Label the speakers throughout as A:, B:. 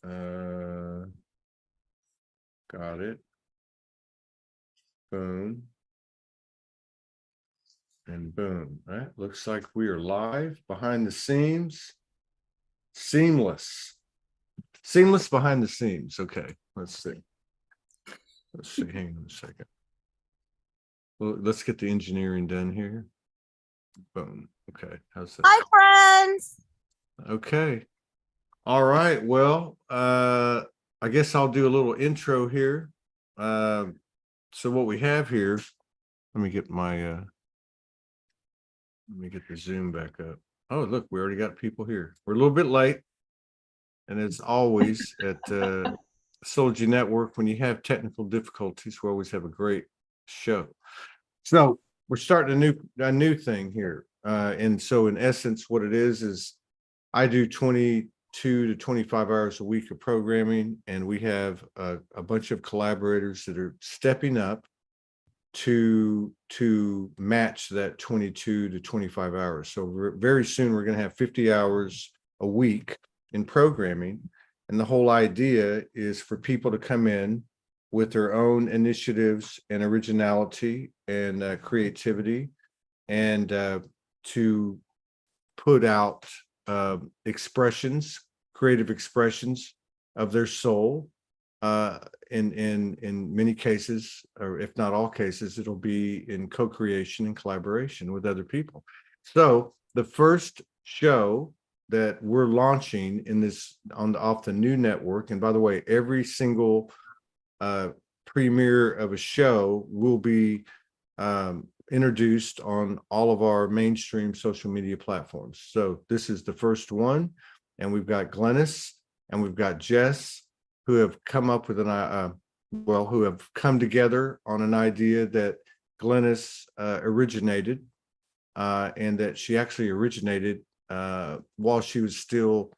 A: Got it. Boom. And boom. All right. Looks like we are live behind the scenes. Seamless. Seamless behind the scenes. Okay. Let's see. Hang on a second. Well, let's get the engineering done here. Boom. Okay. How's that?
B: Hi, friends.
A: Okay. All right. Well, I guess I'll do a little intro here. So what we have here, let me get the Zoom back up. Oh, look, we already got people here. We're a little bit late. And as always at Astrology Network, when you have technical difficulties, we always have a great show. So we're starting a new thing here. And so in essence, what it is I do 22 to 25 hours a week of programming, and we have a bunch of collaborators that are stepping up to match that 22 to 25 hours. So very soon we're going to have 50 hours a week in programming, and the whole idea is for people to come in with their own initiatives and originality and creativity, and to put out creative expressions of their soul. In many cases, or if not all cases, it'll be in co-creation and collaboration with other people. So the first show that we're launching in this off the new network, and by the way, every single premiere of a show will be introduced on all of our mainstream social media platforms. So this is the first one, and we've got Glennis and we've got Jess, who have come up with who have come together on an idea that Glennis originated, and that she actually originated while she was still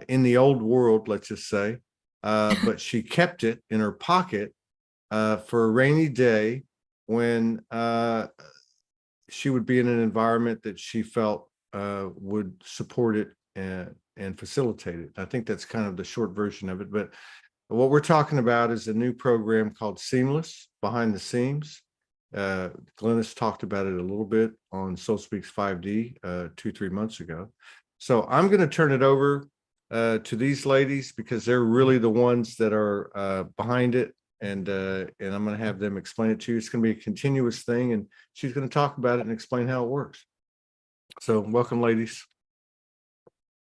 A: in the old world, let's just say, but she kept it in her pocket for a rainy day when she would be in an environment that she felt would support it and facilitate it. I think that's kind of the short version of it. But what we're talking about is a new program called Seamless Behind the Seams. Glennis talked about it a little bit on Soul Speaks 5D 2-3 months ago. So I'm going to turn it over to these ladies because they're really the ones that are behind it. And I'm going to have them explain it to you. It's going to be a continuous thing, and she's going to talk about it and explain how it works. So welcome, ladies.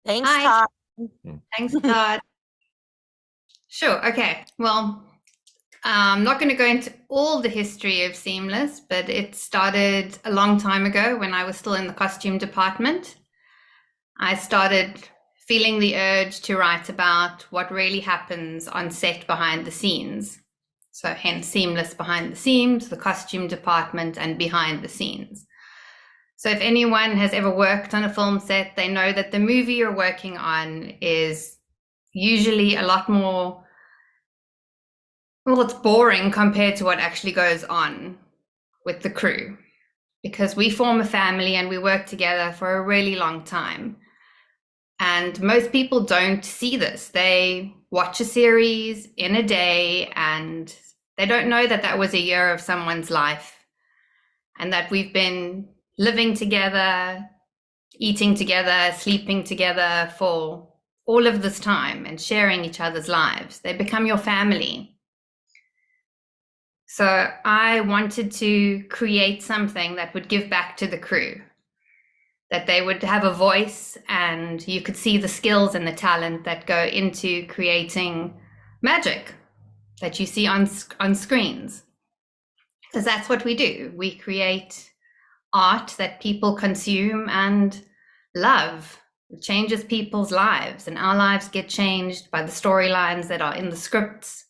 B: Thanks,
C: Hi.
B: Todd.
C: Thanks, Todd. Sure. Okay. Well, I'm not going to go into all the history of Seamless, but it started a long time ago when I was still in the costume department. I started feeling the urge to write about what really happens on set behind the scenes. So hence Seamless Behind the Seams, the costume department, and behind the scenes. So if anyone has ever worked on a film set, they know that the movie you're working on is usually a lot more, well, it's boring compared to what actually goes on with the crew, because we form a family and we work together for a really long time. And most people don't see this. They watch a series in a day and they don't know that that was a year of someone's life, and that we've been living together, eating together, sleeping together for all of this time and sharing each other's lives. They become your family. So I wanted to create something that would give back to the crew, that they would have a voice and you could see the skills and the talent that go into creating magic that you see on screens. Because that's what we do. We create art that people consume and love. It changes people's lives, and our lives get changed by the storylines that are in the scripts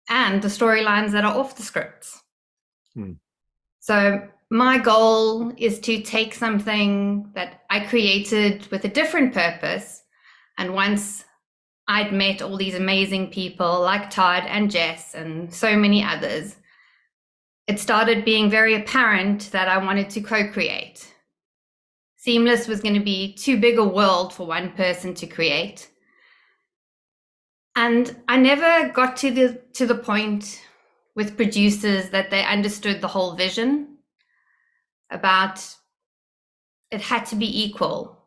C: and the storylines that are off the scripts. So my goal is to take something that I created with a different purpose, and once I'd met all these amazing people like Todd and Jess and so many others, it started being very apparent that I wanted to co-create. Seamless was going to be too big a world for one person to create. And I never got to the point with producers that they understood the whole vision about it had to be equal.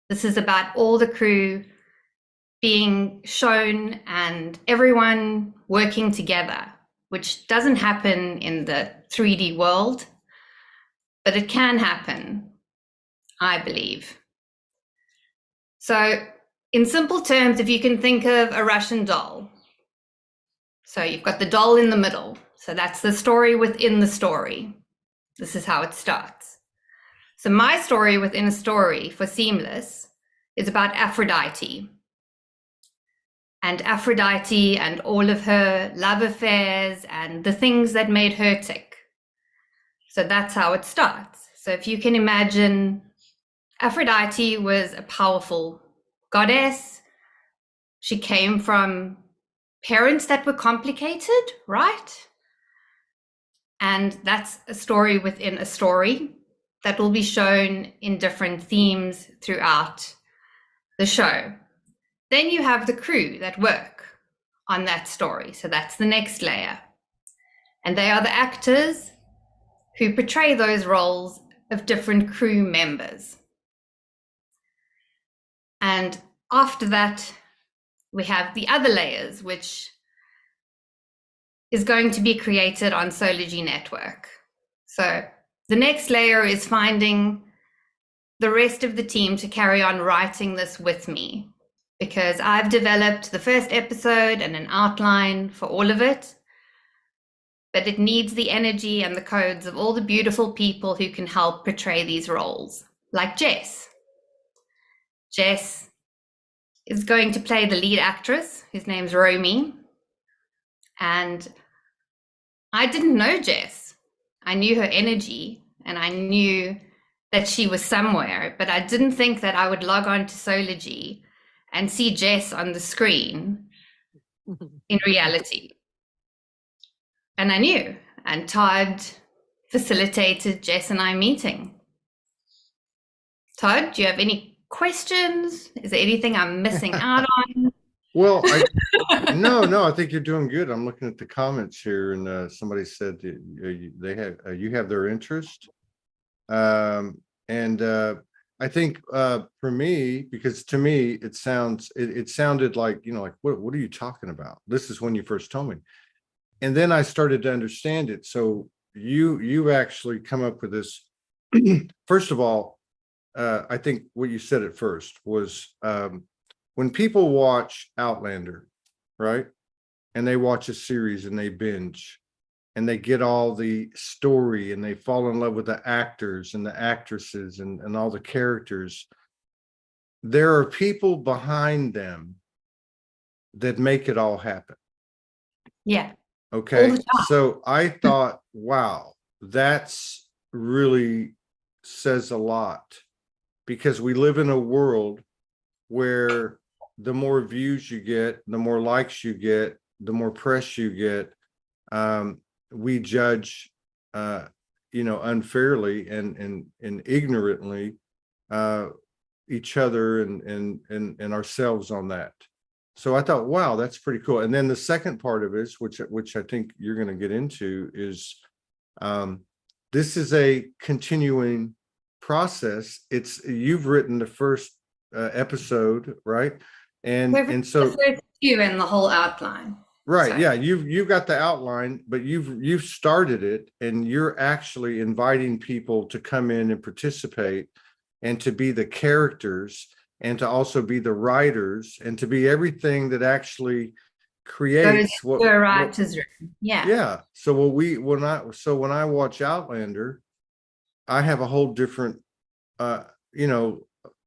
C: This is about all the crew being shown and everyone working together, which doesn't happen in the 3D world, but it can happen, I believe. So in simple terms, if you can think of a Russian doll. So you've got the doll in the middle. So that's the story within the story. This is how it starts. So my story within a story for Seamless is about Aphrodite. And Aphrodite and all of her love affairs and the things that made her tick. So that's how it starts. So if you can imagine, Aphrodite was a powerful goddess. She came from parents that were complicated, right? And that's a story within a story that will be shown in different themes throughout the show. Then you have the crew that work on that story. So that's the next layer. And they are the actors who portray those roles of different crew members. And after that, we have the other layers, which is going to be created on Solargy Network. So the next layer is finding the rest of the team to carry on writing this with me, because I've developed the first episode and an outline for all of it, but it needs the energy and the codes of all the beautiful people who can help portray these roles, like Jess. Jess is going to play the lead actress, whose name's Romy. And I didn't know Jess. I knew her energy and I knew that she was somewhere, but I didn't think that I would log on to Solargy and see Jess on the screen in reality. And I knew, and Todd facilitated Jess and I meeting. Todd, do you have any questions? Is there anything I'm missing out on?
A: Well, no, I think you're doing good. I'm looking at the comments here, and somebody said that you have their interest. And I think for me, because to me it sounded like, like what are you talking about? This is when you first told me, and then I started to understand it. So you actually come up with this. First of all, I think what you said at first was when people watch Outlander, right? And they watch a series and they binge and they get all the story and they fall in love with the actors and the actresses and all the characters. There are people behind them that make it all happen.
C: Yeah.
A: Okay. So I thought, wow, that's really says a lot, because we live in a world where the more views you get, the more likes you get, the more press you get, we judge, unfairly and ignorantly each other and ourselves on that. So I thought, wow, that's pretty cool. And then the second part of it, which I think you're going to get into, is this is a continuing process. You've written the first episode, right? And so
C: the first few in the whole outline.
A: right,
C: So.
A: yeah, you've got the outline, but you've started it, and you're actually inviting people to come in and participate and to be the characters and to also be the writers and to be everything that actually creates what
C: a writer's room.
A: Yeah. So when I watch Outlander, I have a whole different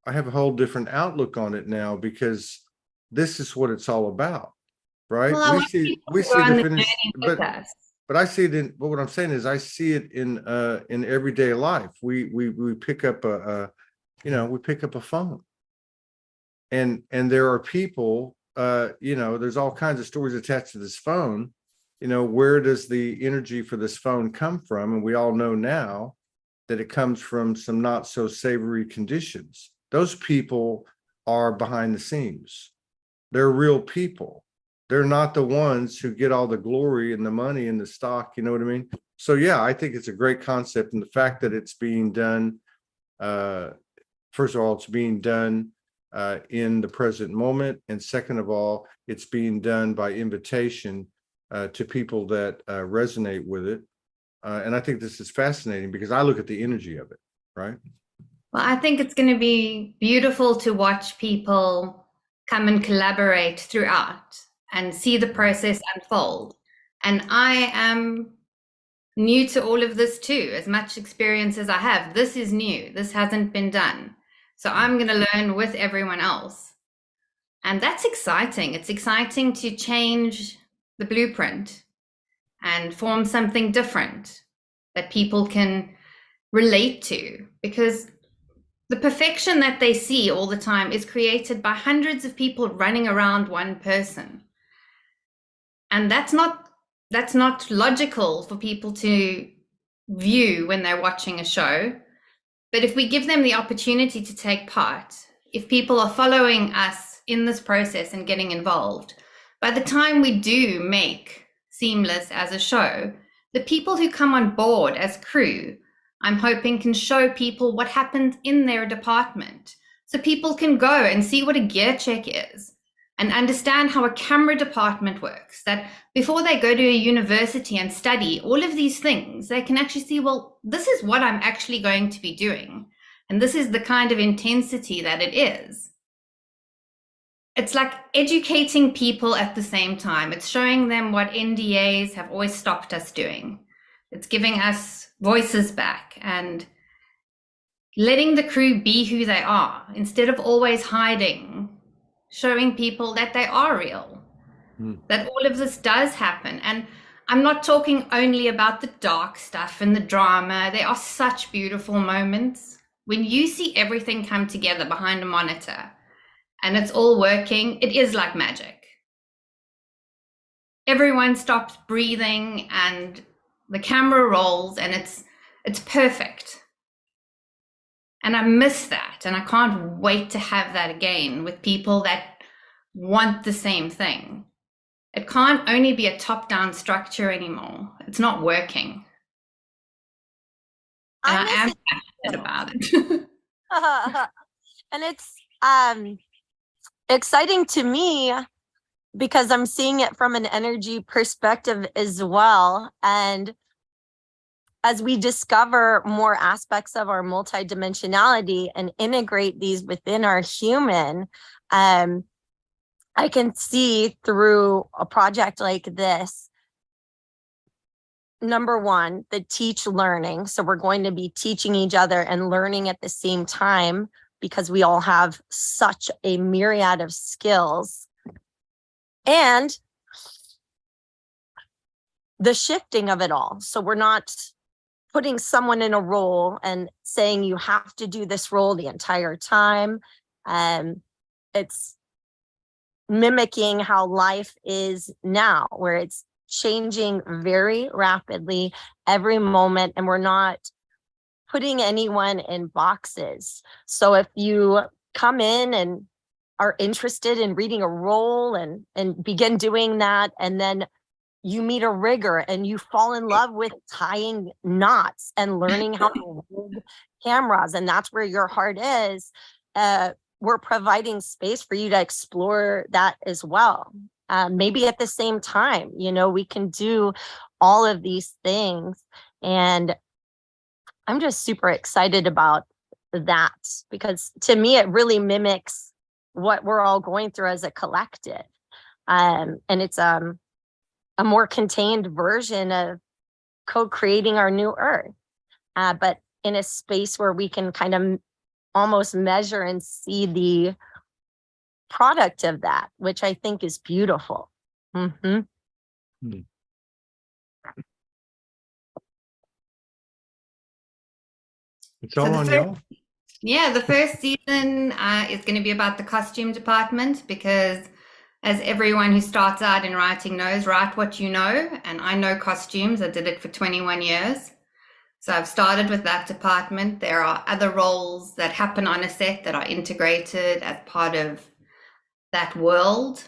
A: I have a whole different outlook on it now, because this is what it's all about, right?
C: Well,
A: we see the finished, but I see it in. But what I'm saying is, I see it in everyday life. We pick up we pick up a phone, and there are people. There's all kinds of stories attached to this phone. Where does the energy for this phone come from? And we all know now that it comes from some not so savory conditions. Those people are behind the scenes. They're real people. they're not the ones who get all the glory and the money and the stock, you know what I mean? So yeah, I think it's a great concept. And the fact that it's being done, first of all, it's being done in the present moment. And second of all, it's being done by invitation to people that resonate with it. And I think this is fascinating because I look at the energy of it, right?
C: Well, I think it's going to be beautiful to watch people come and collaborate throughout and see the process unfold. And I am new to all of this too, as much experience as I have. This is new. This hasn't been done. So I'm going to learn with everyone else. And that's exciting. It's exciting to change the blueprint and form something different that people can relate to, because the perfection that they see all the time is created by hundreds of people running around one person. And that's not logical for people to view when they're watching a show. But if we give them the opportunity to take part, if people are following us in this process and getting involved, by the time we do make Seamless as a show, the people who come on board as crew, I'm hoping, can show people what happened in their department. So people can go and see what a gear check is and understand how a camera department works, that before they go to a university and study all of these things, they can actually see, well, this is what I'm actually going to be doing. And this is the kind of intensity that it is. It's like educating people at the same time. It's showing them what NDAs have always stopped us doing. It's giving us voices back and letting the crew be who they are instead of always hiding, showing people that they are real, that all of this does happen. And I'm not talking only about the dark stuff and the drama. There are such beautiful moments when you see everything come together behind a monitor and it's all working. It is like magic. Everyone stops breathing and the camera rolls and it's perfect. And I miss that. And I can't wait to have that again with people that want the same thing. It can't only be a top-down structure anymore. It's not working. And I am passionate about it.
B: And it's exciting to me because I'm seeing it from an energy perspective as well. And as we discover more aspects of our multidimensionality and integrate these within our human, I can see through a project like this, number one, the teach learning. So we're going to be teaching each other and learning at the same time because we all have such a myriad of skills. And the shifting of it all. So we're not putting someone in a role and saying you have to do this role the entire time. It's mimicking how life is now, where it's changing very rapidly every moment, and we're not putting anyone in boxes. So if you come in and are interested in reading a role and begin doing that, and then you meet a rigger and you fall in love with tying knots and learning how to rig cameras, and that's where your heart is, we're providing space for you to explore that as well. Maybe at the same time, we can do all of these things. And I'm just super excited about that because to me, it really mimics what we're all going through as a collective. And it's a more contained version of co-creating our new earth, but in a space where we can kind of almost measure and see the product of that, which I think is beautiful. Mm-hmm.
A: It's all on y'all.
C: Yeah, the first season is going to be about the costume department because, as everyone who starts out in writing knows, write what you know. And I know costumes. I did it for 21 years. So I've started with that department. There are other roles that happen on a set that are integrated as part of that world.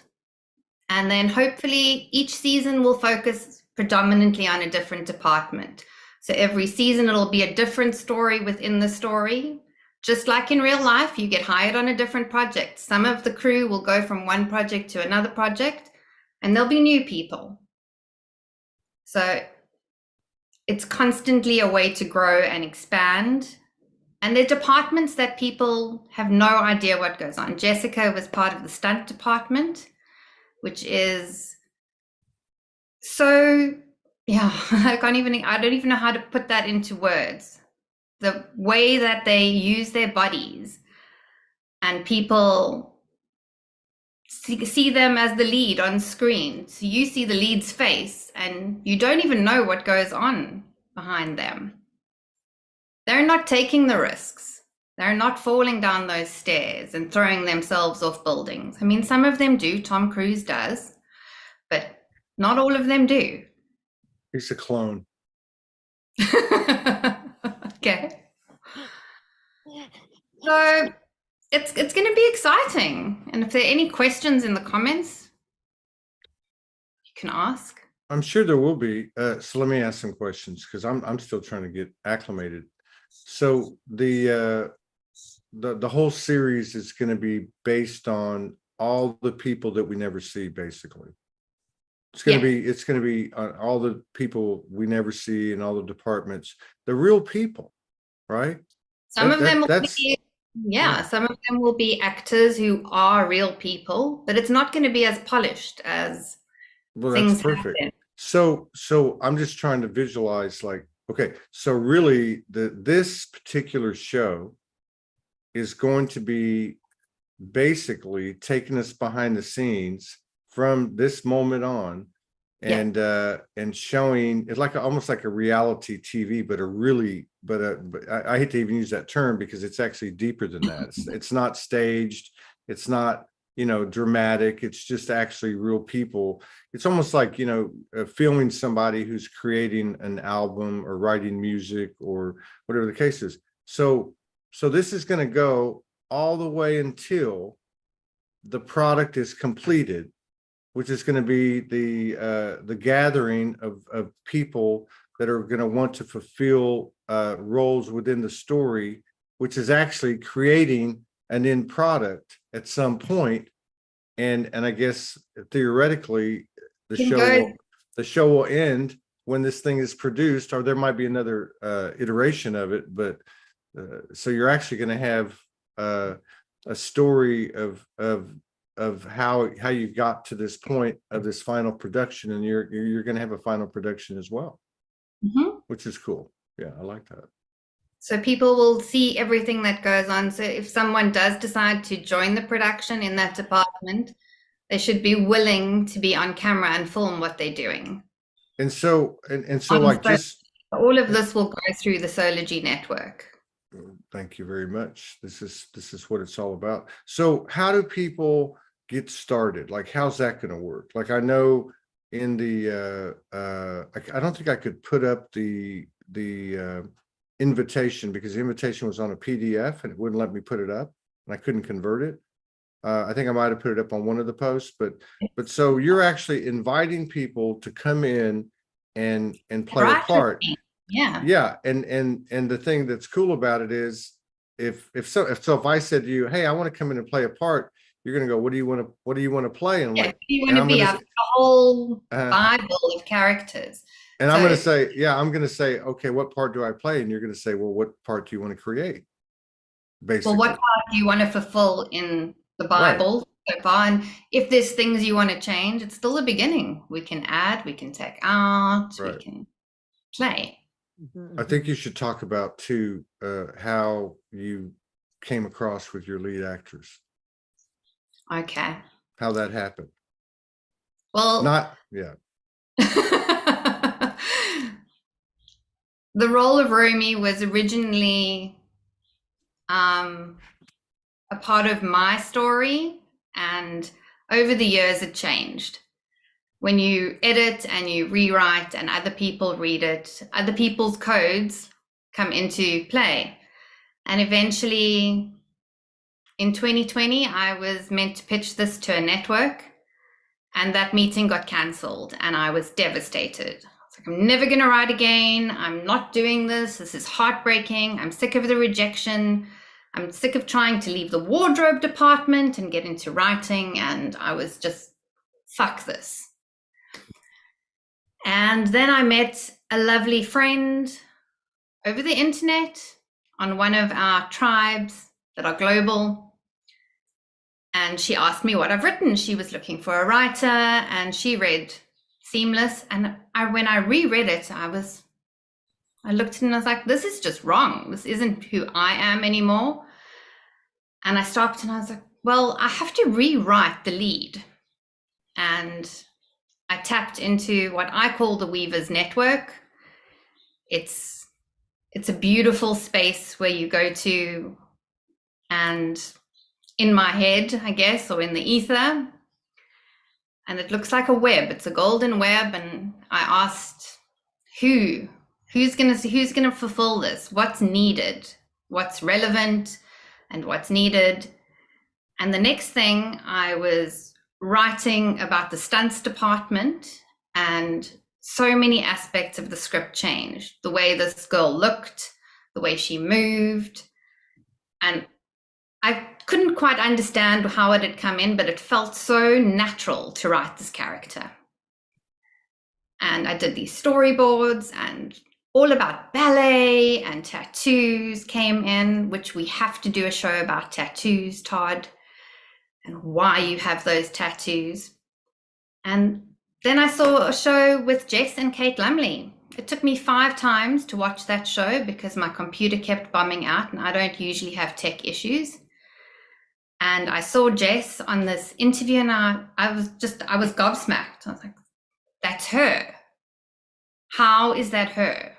C: And then hopefully each season will focus predominantly on a different department. So every season it'll be a different story within the story. Just like in real life, you get hired on a different project. Some of the crew will go from one project to another project, and there'll be new people. So it's constantly a way to grow and expand. And there are departments that people have no idea what goes on. Jessica was part of the stunt department, which is so, yeah, I don't even know how to put that into words. The way that they use their bodies, and people see them as the lead on screen. So you see the lead's face and you don't even know what goes on behind them. They're not taking the risks. They're not falling down those stairs and throwing themselves off buildings. I mean, some of them do. Tom Cruise does, but not all of them do.
A: He's a clone.
C: Okay. So it's going to be exciting. And if there are any questions in the comments, you can ask.
A: I'm sure there will be. So let me ask some questions because I'm still trying to get acclimated. So the whole series is going to be based on all the people that we never see, basically. It's going to be on all the people we never see in all the departments, the real people, right?
C: Some of them will be, some of them will be actors who are real people, but it's not going to be as polished as
A: that's perfect. Happen. So I'm just trying to visualize, like, okay, so really this particular show is going to be basically taking us behind the scenes from this moment on, and showing it like almost like a reality TV, but I hate to even use that term because it's actually deeper than that. It's not staged, it's not, dramatic, it's just actually real people. It's almost like, filming somebody who's creating an album or writing music or whatever the case is. So this is going to go all the way until the product is completed, which is going to be the gathering of people that are going to want to fulfill roles within the story, which is actually creating an end product at some point. And I guess theoretically the show will end when this thing is produced, or there might be another iteration of it. But so you're actually going to have a story of how you got to this point of this final production, and you're going to have a final production as well, which is cool. Yeah, I like that.
C: So people will see everything that goes on. So if someone does decide to join the production in that department, they should be willing to be on camera and film what they're doing.
A: And so like just
C: all of this will go through the Solargy network.
A: Thank you very much. This is what it's all about. So how do people get started? Like, how's that going to work? Like, I know in the I don't think I could put up the invitation because the invitation was on a PDF and it wouldn't let me put it up, and I couldn't convert it. I think I might have put it up on one of the posts, but so you're actually inviting people to come in and play a part. Yeah. And the thing that's cool about it is if I said to you, hey, I want to come in and play a part, you're going to go, what do you want to play? And
C: like, you want to be a whole Bible of characters.
A: And so, I'm going to say, okay, what part do I play? And you're going to say, well, what part do you want to create? Basically.
C: Well, what part do you want to fulfill in the Bible so far? And if there's things you want to change, it's still the beginning. We can add, we can take out, we can play.
A: I think you should talk about too how you came across with your lead actress.
C: Okay.
A: How that happened.
C: Well, the role of Romy was originally a part of my story, and over the years it changed. When you edit and you rewrite and other people read it, other people's codes come into play. And eventually in 2020, I was meant to pitch this to a network. And that meeting got cancelled, and I was devastated. I was like, I'm never going to write again. I'm not doing this. This is heartbreaking. I'm sick of the rejection. I'm sick of trying to leave the wardrobe department and get into writing. And I was just, fuck this. And then I met a lovely friend over the internet on one of our tribes that are global. And she asked me what I've written. She was looking for a writer, and she read Seamless. And when I reread it, I looked at it and I was like, this is just wrong. This isn't who I am anymore. And I stopped and I was like, well, I have to rewrite the lead. And I tapped into what I call the Weavers Network. It's a beautiful space where you go to, and in my head, I guess, or in the ether, and it looks like a web. It's a golden web, and I asked who's gonna fulfill this? What's needed? What's relevant? And what's needed? And the next thing, I was writing about the stunts department, and so many aspects of the script changed. The way this girl looked, the way she moved, and I couldn't quite understand how it had come in, but it felt so natural to write this character. And I did these storyboards, and all about ballet and tattoos came in, which we have to do a show about tattoos, Todd, and why you have those tattoos. And then I saw a show with Jess and Kate Lumley. It took me 5 times to watch that show because my computer kept bumming out, and I don't usually have tech issues. And I saw Jess on this interview, and I was gobsmacked. I was like, that's her. How is that her?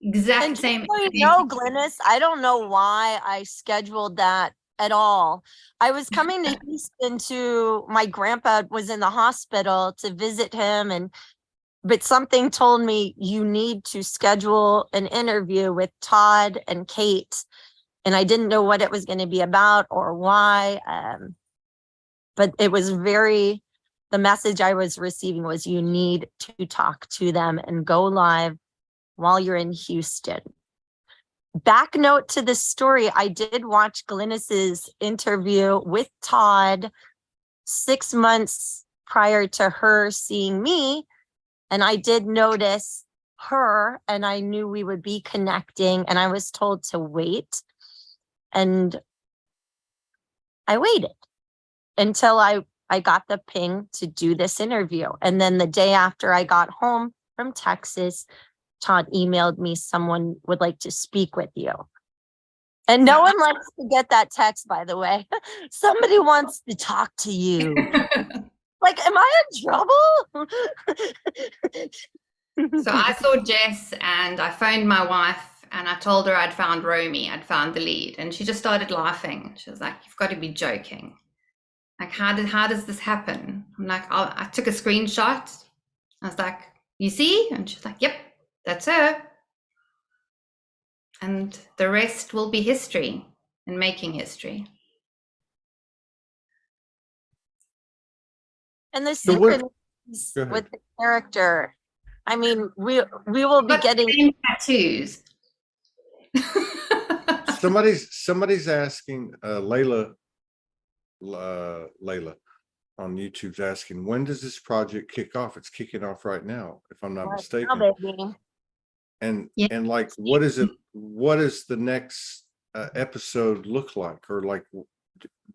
C: Exact
B: And
C: same.
B: just so you know, Glynis, I don't know why I scheduled that at all. I was coming to Houston to, my grandpa was in the hospital to visit him, but something told me you need to schedule an interview with Todd and Kate. And I didn't know what it was going to be about or why. But it was the message I was receiving was you need to talk to them and go live while you're in Houston. Back note to the story, I did watch Glynis's interview with Todd 6 months prior to her seeing me. And I did notice her, and I knew we would be connecting, and I was told to wait. And I waited until I got the ping to do this interview. And then the day after I got home from Texas, Todd emailed me, someone would like to speak with you. And no one likes to get that text, by the way. Somebody wants to talk to you. Like, am I in trouble?
C: So I saw Jess, and I phoned my wife, and I told her I'd found Romy, I'd found the lead. And she just started laughing. She was like, you've got to be joking. Like, how does this happen? I'm like, I took a screenshot. I was like, you see? And she's like, yep, that's her. And the rest will be history and making history.
B: And the
A: So
B: synchronicities with the character. I mean, we will be getting
C: tattoos.
A: Somebody's asking, Layla on YouTube's asking, when does this project kick off? It's kicking off right now, if I'm not mistaken. And like, what is the next episode look like? Or like,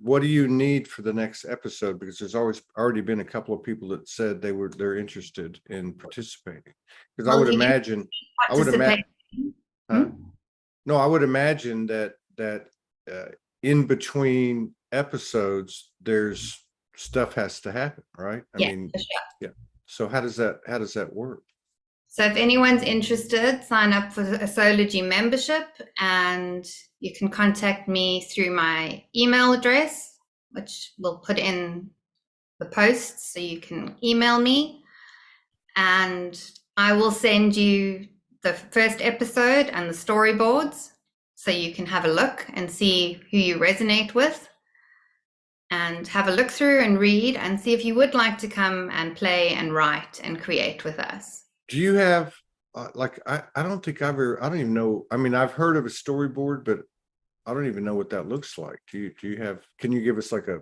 A: what do you need for the next episode? Because there's already been a couple of people that said they're interested in participating. Because I would imagine that in between episodes, there's stuff has to happen, right? I mean, yeah. So how does that work?
C: So if anyone's interested, sign up for a Astrology membership, and you can contact me through my email address, which we'll put in the posts, so you can email me, and I will send you the first episode and the storyboards so you can have a look and see who you resonate with. and have a look through and read and see if you would like to come and play and write and create with us.
A: Do you have like I don't think I don't even know. I mean, I've heard of a storyboard, but I don't even know what that looks like. Do you have, can you give us like a,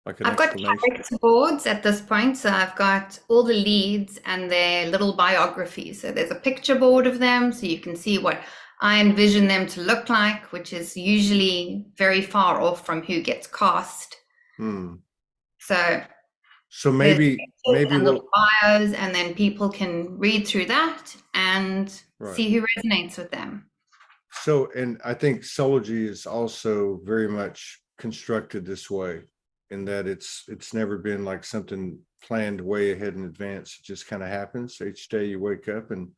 A: like an
C: I've got
A: explanation?
C: character boards at this point, so I've got all the leads and their little biographies. So there's a picture board of them, so you can see what I envision them to look like, which is usually very far off from who gets cast.
A: So maybe
C: and
A: we'll,
C: little bios, and then people can read through that and see who resonates with them.
A: So, and I think Sology is also very much constructed this way, in that it's never been like something planned way ahead in advance. It just kind of happens. Each day you wake up and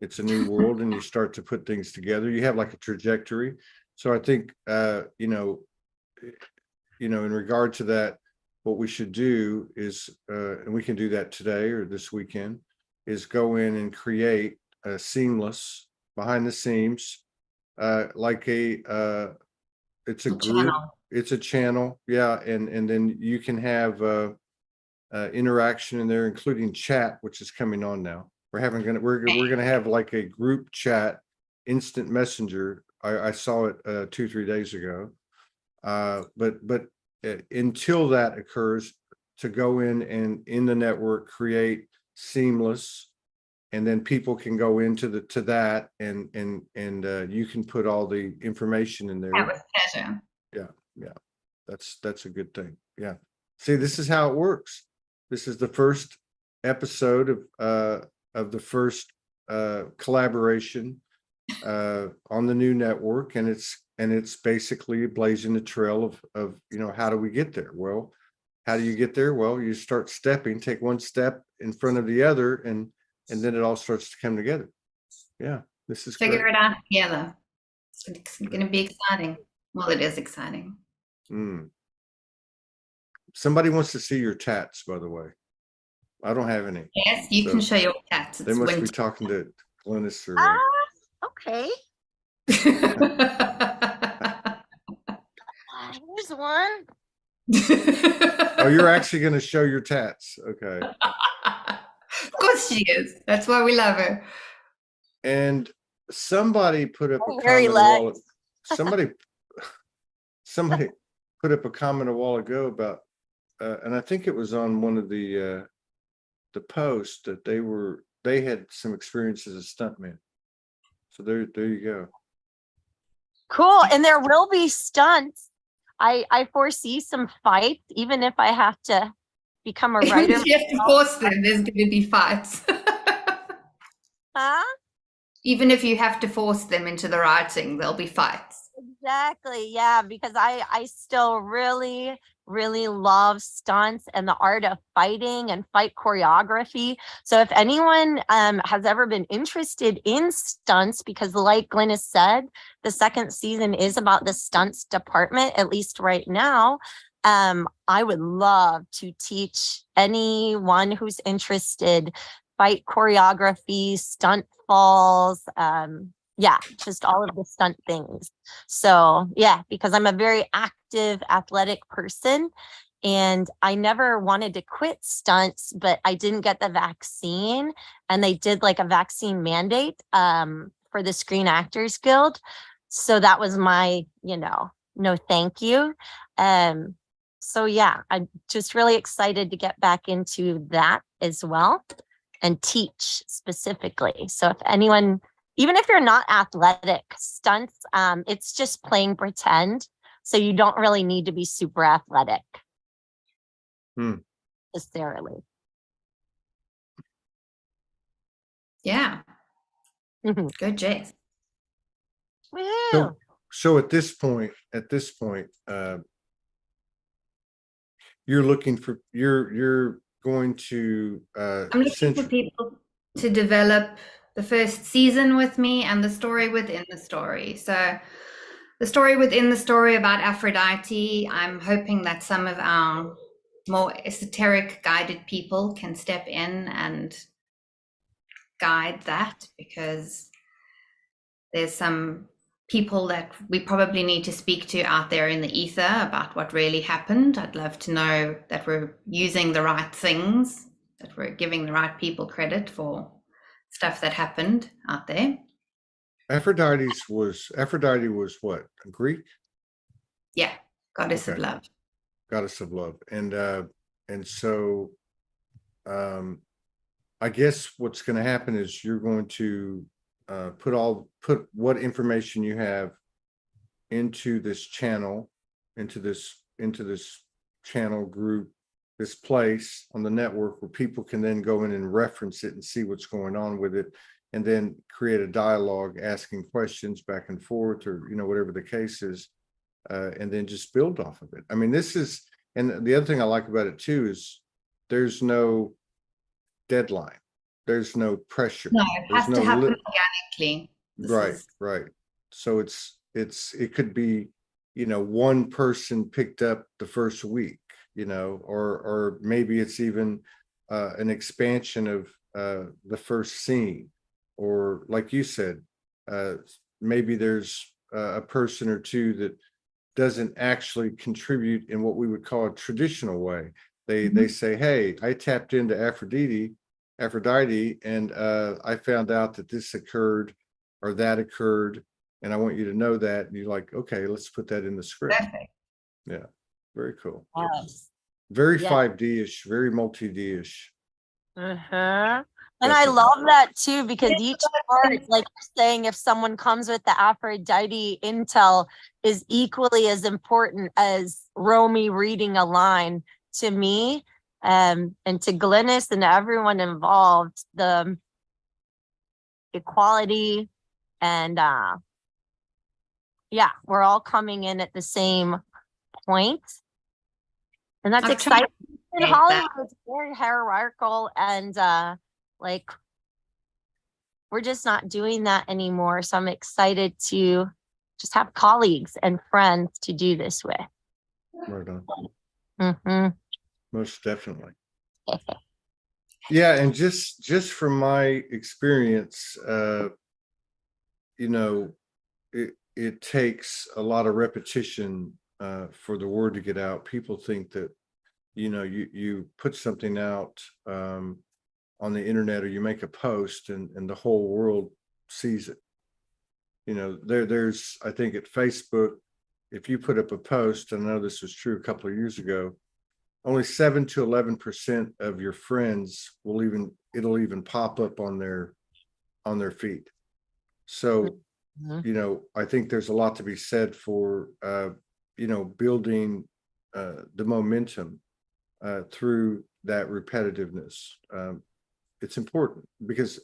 A: it's a new world and you start to put things together. You have like a trajectory. So I think, in regard to that, what we should do is, and we can do that today or this weekend, is go in and create a seamless behind the scenes, like it's a group,
C: Channel.
A: it's a channel. Yeah. And then you can have interaction in there, including chat, which is coming on now. We're going to have like a group chat, instant messenger. I saw it 2-3 days ago. But until that occurs, to go in and in the network, create seamless, and then people can go into that and you can put all the information in there.
C: That was pleasure.
A: Yeah. That's a good thing. Yeah. See, this is how it works. This is the first episode of the first collaboration on the new network, and it's basically blazing the trail of how do we get there? Well, how do you get there? Well, you start stepping, take one step in front of the other, and then it all starts to come together. Yeah, this is
C: Figure
A: great.
C: it out together. It's going to be exciting. Well, it is exciting.
A: Somebody wants to see your tats, by the way. I don't have any.
C: Yes, you can show your tats.
A: They must be talking to Glennis or.
B: Okay. Here's one.
A: Oh, you're actually going to show your tats. Okay.
C: Of course she is. That's why we love her.
A: And somebody put up a
B: Very
A: comment somebody put up a comment a while ago about, and I think it was on one of the posts, that they had some experience as a stuntman. So there you go.
B: Cool. And there will be stunts. I foresee some fights, even if I have to become a writer.
C: If you have to force them, there's going to be fights.
B: Huh?
C: Even if you have to force them into the writing, there'll be fights.
B: Exactly. Yeah, because I still really, really love stunts and the art of fighting and fight choreography. So if anyone has ever been interested in stunts, because like Glennis said, the second season is about the stunts department, at least right now. I would love to teach anyone who's interested fight choreography, stunt falls, just all of the stunt things. So yeah, because I'm a very active athletic person and I never wanted to quit stunts, but I didn't get the vaccine, and they did like a vaccine mandate for the Screen Actors Guild. So that was my, no thank you. So yeah, I'm just really excited to get back into that as well and teach specifically. So if anyone, even if you're not athletic, stunts, it's just playing pretend. So you don't really need to be super athletic necessarily.
C: Yeah. Good, Jace.
A: So at this point, you're looking for, you're going to
C: I'm looking for people to develop the first season with me and the story within the story. So the story within the story about Aphrodite, I'm hoping that some of our more esoteric guided people can step in and guide that, because there's some people that we probably need to speak to out there in the ether about what really happened. I'd love to know that we're using the right things, that we're giving the right people credit for stuff that happened out there.
A: Aphrodite was what? Greek?
C: Yeah, goddess of
A: Okay.
C: love.
A: Goddess of love. And so I guess what's going to happen is you're going to put what information you have into this channel, into this channel group, this place on the network where people can then go in and reference it and see what's going on with it, and then create a dialogue, asking questions back and forth, or whatever the case is, and then just build off of it. I mean, and the other thing I like about it too is there's no deadline, there's no pressure.
C: No, it has to happen organically.
A: Right. So it could be, one person picked up the first week, or maybe it's even an expansion of the first scene, or like you said, maybe there's a person or two that doesn't actually contribute in what we would call a traditional way. They say, hey, I tapped into Aphrodite, and I found out that this occurred or that occurred, and I want you to know that. And you're like, okay, let's put that in the script.
C: Perfect.
A: Yeah, very cool.
B: Yes.
A: Very
B: Yeah.
A: 5D-ish, very multi-D-ish.
B: Uh-huh. And I
A: Definitely.
B: love that too, because each part, like you're saying, if someone comes with the Aphrodite intel, is equally as important as Romy reading a line to me, and to Glynis and everyone involved. The equality and yeah, we're all coming in at the same point, and that's
C: I've tried
B: exciting. In
C: make that.
B: Hollywood, it's very hierarchical, and like we're just not doing that anymore. So I'm excited to just have colleagues and friends to do this with.
A: Right on.
B: Mm-hmm.
A: Most definitely. Yeah, and just from my experience, it takes a lot of repetition for the word to get out. People think that you put something out on the internet, or you make a post and the whole world sees it. There's, I think at Facebook, if you put up a post, and I know this was true a couple of years ago, only 7 to 11% of your friends it'll even pop up on their feed. So, I think there's a lot to be said for, building the momentum through that repetitiveness. It's important because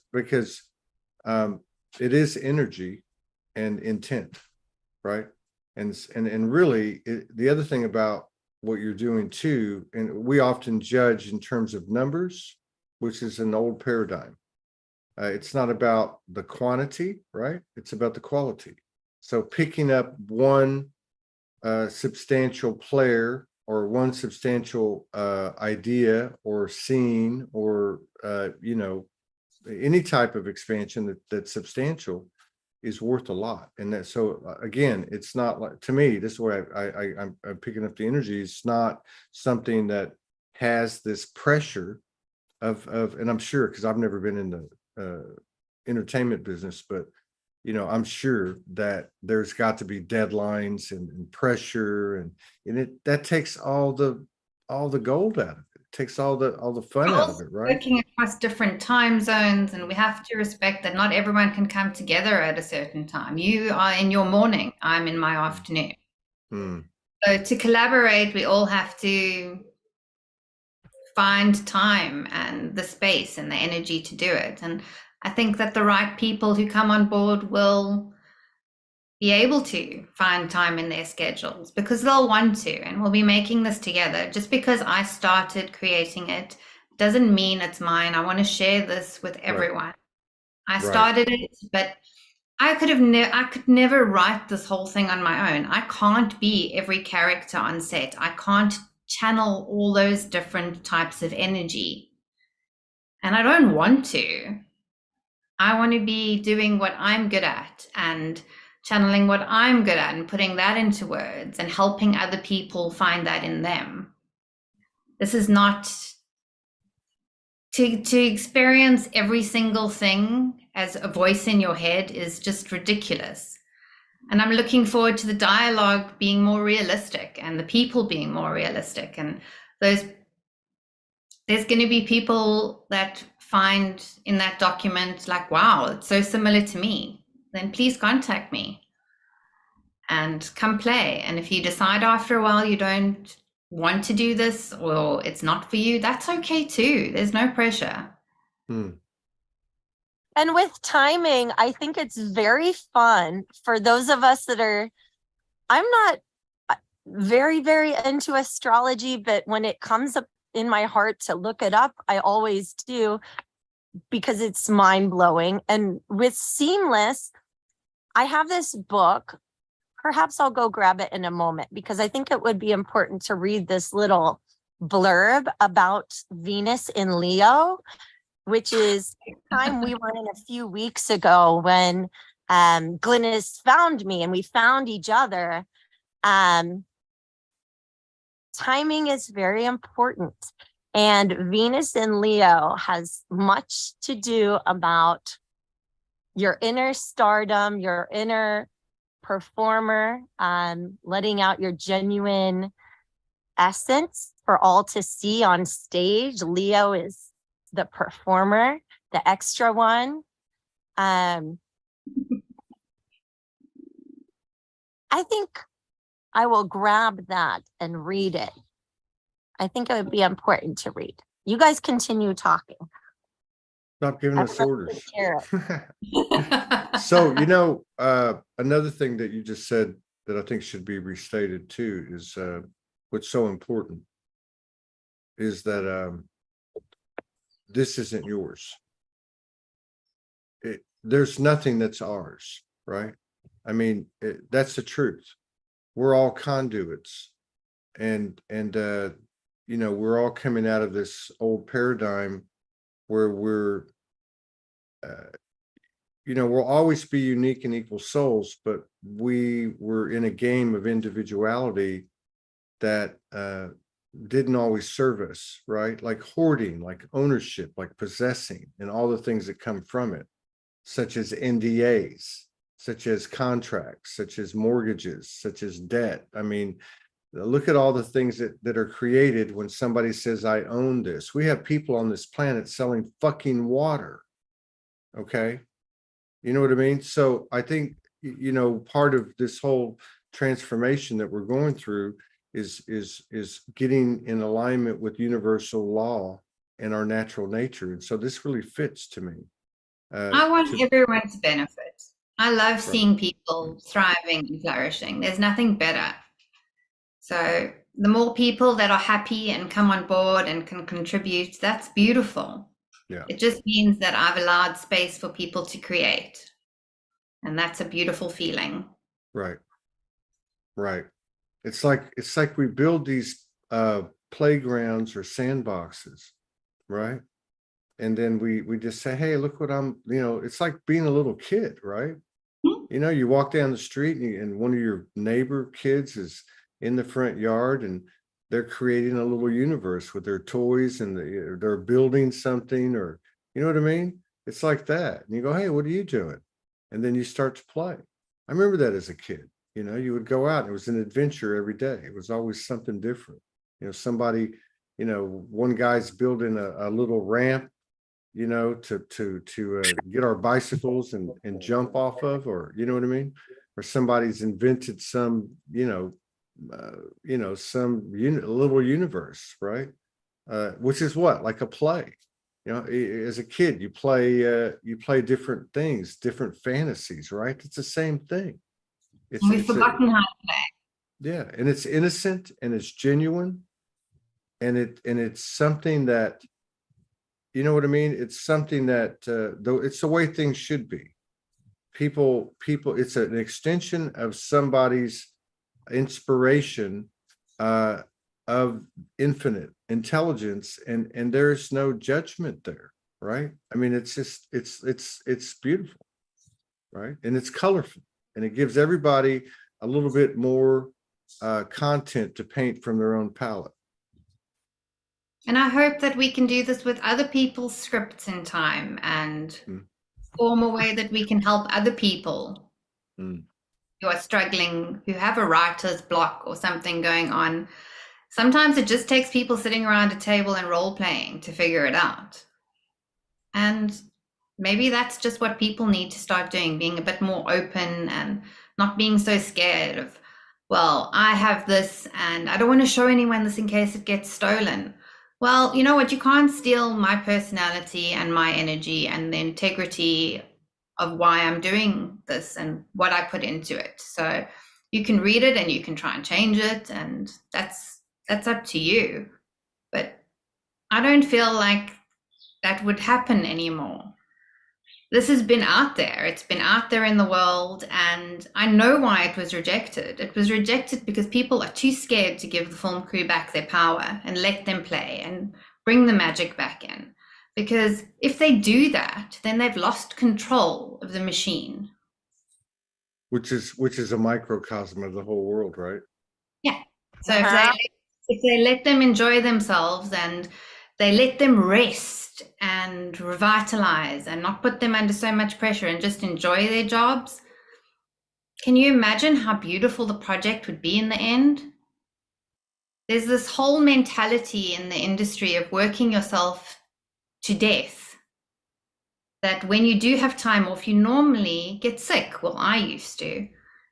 A: it is energy and intent, right? And really, the other thing about what you're doing too, and we often judge in terms of numbers, which is an old paradigm. It's not about the quantity, right? It's about the quality. So picking up one substantial player, or one substantial idea or scene, or any type of expansion that's substantial is worth a lot. And that, so again, it's not like, to me, this is where I'm picking up the energy. It's not something that has this pressure of and I'm sure, because I've never been in the entertainment business, but I'm sure that there's got to be deadlines and pressure, and that takes all the gold out of it. It takes all the fun out of it, right?
C: Working across different time zones, and we have to respect that not everyone can come together at a certain time. You are in your morning, I'm in my afternoon. So to collaborate, we all have to find time and the space and the energy to do it. And I think that the right people who come on board will be able to find time in their schedules, because they'll want to, and we'll be making this together. Just because I started creating it doesn't mean it's mine. I want to share this with everyone. I started it, but I could never write this whole thing on my own. I can't be every character on set. I can't channel all those different types of energy. And I don't want to. I want to be doing what I'm good at and channeling what I'm good at and putting that into words and helping other people find that in them. This is not to experience every single thing as a voice in your head is just ridiculous. And I'm looking forward to the dialogue being more realistic and the people being more realistic. And there's going to be people that find in that document like, wow, it's so similar to me. Then please contact me and come play. And if you decide after a while you don't want to do this or it's not for you, that's okay too. There's no pressure.
B: And with timing, I think it's very fun for those of us that are, I'm not very, very into astrology, but when it comes up in my heart to look it up, I always do because it's mind blowing. And with Seamless, I have this book. Perhaps I'll go grab it in a moment because I think it would be important to read this little blurb about Venus in Leo, which is the time we were in a few weeks ago when Glynis found me and we found each other. Timing is very important. And Venus in Leo has much to do about your inner stardom, your inner performer, letting out your genuine essence for all to see on stage. Leo is the performer, the extra one. I think I will grab that and read it. I think it would be important to read. You guys continue talking.
A: Stop giving us orders.
B: Hear it.
A: So, another thing that you just said that I think should be restated too is what's so important is that this isn't yours. There's nothing that's ours, right? I mean, that's the truth. We're all conduits, and we're all coming out of this old paradigm where we'll always be unique and equal souls, but we were in a game of individuality that didn't always serve us, right? Like hoarding, like ownership, like possessing, and all the things that come from it, such as NDAs, such as contracts, such as mortgages, such as debt. I mean, look at all the things that are created when somebody says, I own this. We have people on this planet selling fucking water. Okay. You know what I mean? So I think, part of this whole transformation that we're going through is getting in alignment with universal law and our natural nature. And so this really fits to me.
C: I want everyone to benefit. I love seeing people thriving and flourishing. There's nothing better. So the more people that are happy and come on board and can contribute, that's beautiful.
A: Yeah.
C: It just means that I've allowed space for people to create. And that's a beautiful feeling.
A: Right. Right. It's like we build these playgrounds or sandboxes, right? And then we just say, hey, look what it's like being a little kid, right?
C: Mm-hmm.
A: You walk down the street and one of your neighbor kids is in the front yard and they're creating a little universe with their toys and they're building something, or you know what I mean? It's like that. And you go, hey, what are you doing? And then you start to play. I remember that as a kid. You would go out and it was an adventure every day. It was always something different. Somebody, one guy's building a little ramp, to get our bicycles and jump off of, or you know what I mean? Or somebody's invented some, some little universe, right? Which is what, like a play. As a kid, you play different things, different fantasies, right? It's the same thing.
C: We've forgotten how to play.
A: Yeah, and it's innocent and it's genuine, and it's something that, you know what I mean? It's something that though it's the way things should be. People, it's an extension of somebody's inspiration of infinite intelligence, and there's no judgment there, right? I mean, it's just it's beautiful, right? And it's colorful. and it gives everybody a little bit more content to paint from their own palette.
C: And I hope that we can do this with other people's scripts in time and form a way that we can help other people who are struggling, who have a writer's block or something going on. Sometimes it just takes people sitting around a table and role playing to figure it out. And maybe that's just what people need to start doing, being a bit more open and not being so scared of, well, I have this and I don't want to show anyone this in case it gets stolen. Well, you know what? You can't steal my personality and my energy and the integrity of why I'm doing this and what I put into it. So you can read it and you can try and change it, and that's up to you. But I don't feel like that would happen anymore. This has been out there. It's been out there in the world, and I know why it was rejected. It was rejected because people are too scared to give the film crew back their power and let them play and bring the magic back in. Because if they do that, then they've lost control of the machine.
A: Which is a microcosm of the whole world, right?
C: Yeah. So if they let them enjoy themselves and they let them rest and revitalize and not put them under so much pressure and just enjoy their jobs, can you imagine how beautiful the project would be in the end? There's this whole mentality in the industry of working yourself to death, that when you do have time off, you normally get sick. Well, I used to,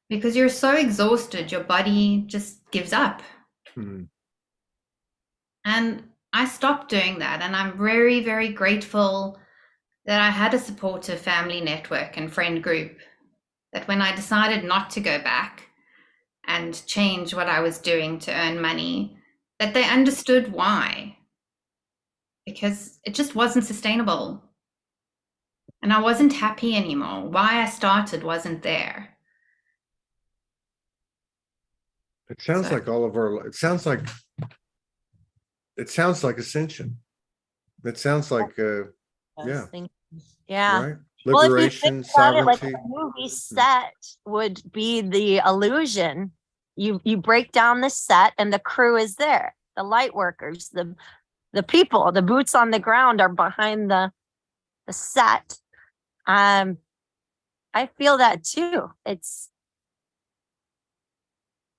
C: because you're so exhausted, your body just gives up. And I stopped doing that, and I'm very, very grateful that I had a supportive family network and friend group, that when I decided not to go back and change what I was doing to earn money, that they understood why. Because it just wasn't sustainable. And I wasn't happy anymore. Why I started wasn't there.
A: It sounds like all of our, it sounds like ascension. It sounds like, yeah.
B: Yeah.
A: Right?
B: Well, if you
A: Liberation,
B: think about it, like
A: sovereignty.
B: a movie set would be the illusion. You break down the set and the crew is there. The light workers, the people, the boots on the ground are behind the set. I feel that too. It's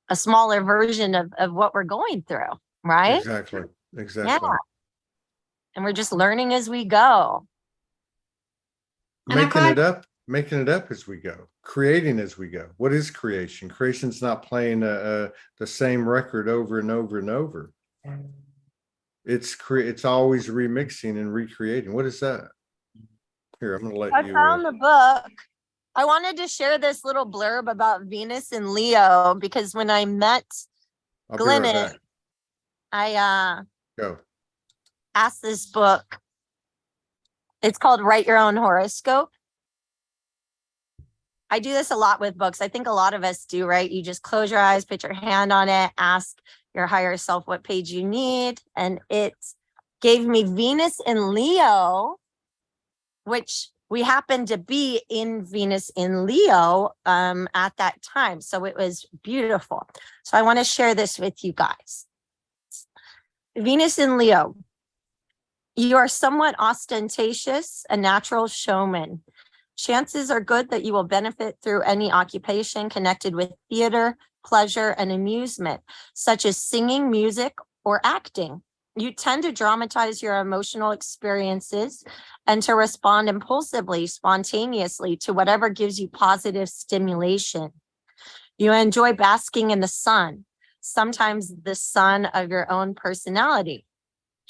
B: a smaller version of what we're going through, right?
A: Exactly.
B: Yeah. And we're just learning as we go.
A: Making it up as we go, creating as we go. What is creation? Creation's not playing the same record over and over and over. It's always remixing and recreating. What is that? Here, I'm going to let you.
B: I found the book. I wanted to share this little blurb about Venus and Leo because when I met Glennis, I
A: go.
B: asked this book. It's called Write Your Own Horoscope. I do this a lot with books. I think a lot of us do, right? You just close your eyes, put your hand on it, ask your higher self what page you need. And it gave me Venus in Leo, which we happened to be in Venus in Leo at that time. So it was beautiful. So I want to share this with you guys. Venus in Leo. You are somewhat ostentatious, a natural showman. Chances are good that you will benefit through any occupation connected with theater, pleasure, and amusement, such as singing, music, or acting. You tend to dramatize your emotional experiences and to respond impulsively, spontaneously to whatever gives you positive stimulation. You enjoy basking in the sun, sometimes the sun of your own personality.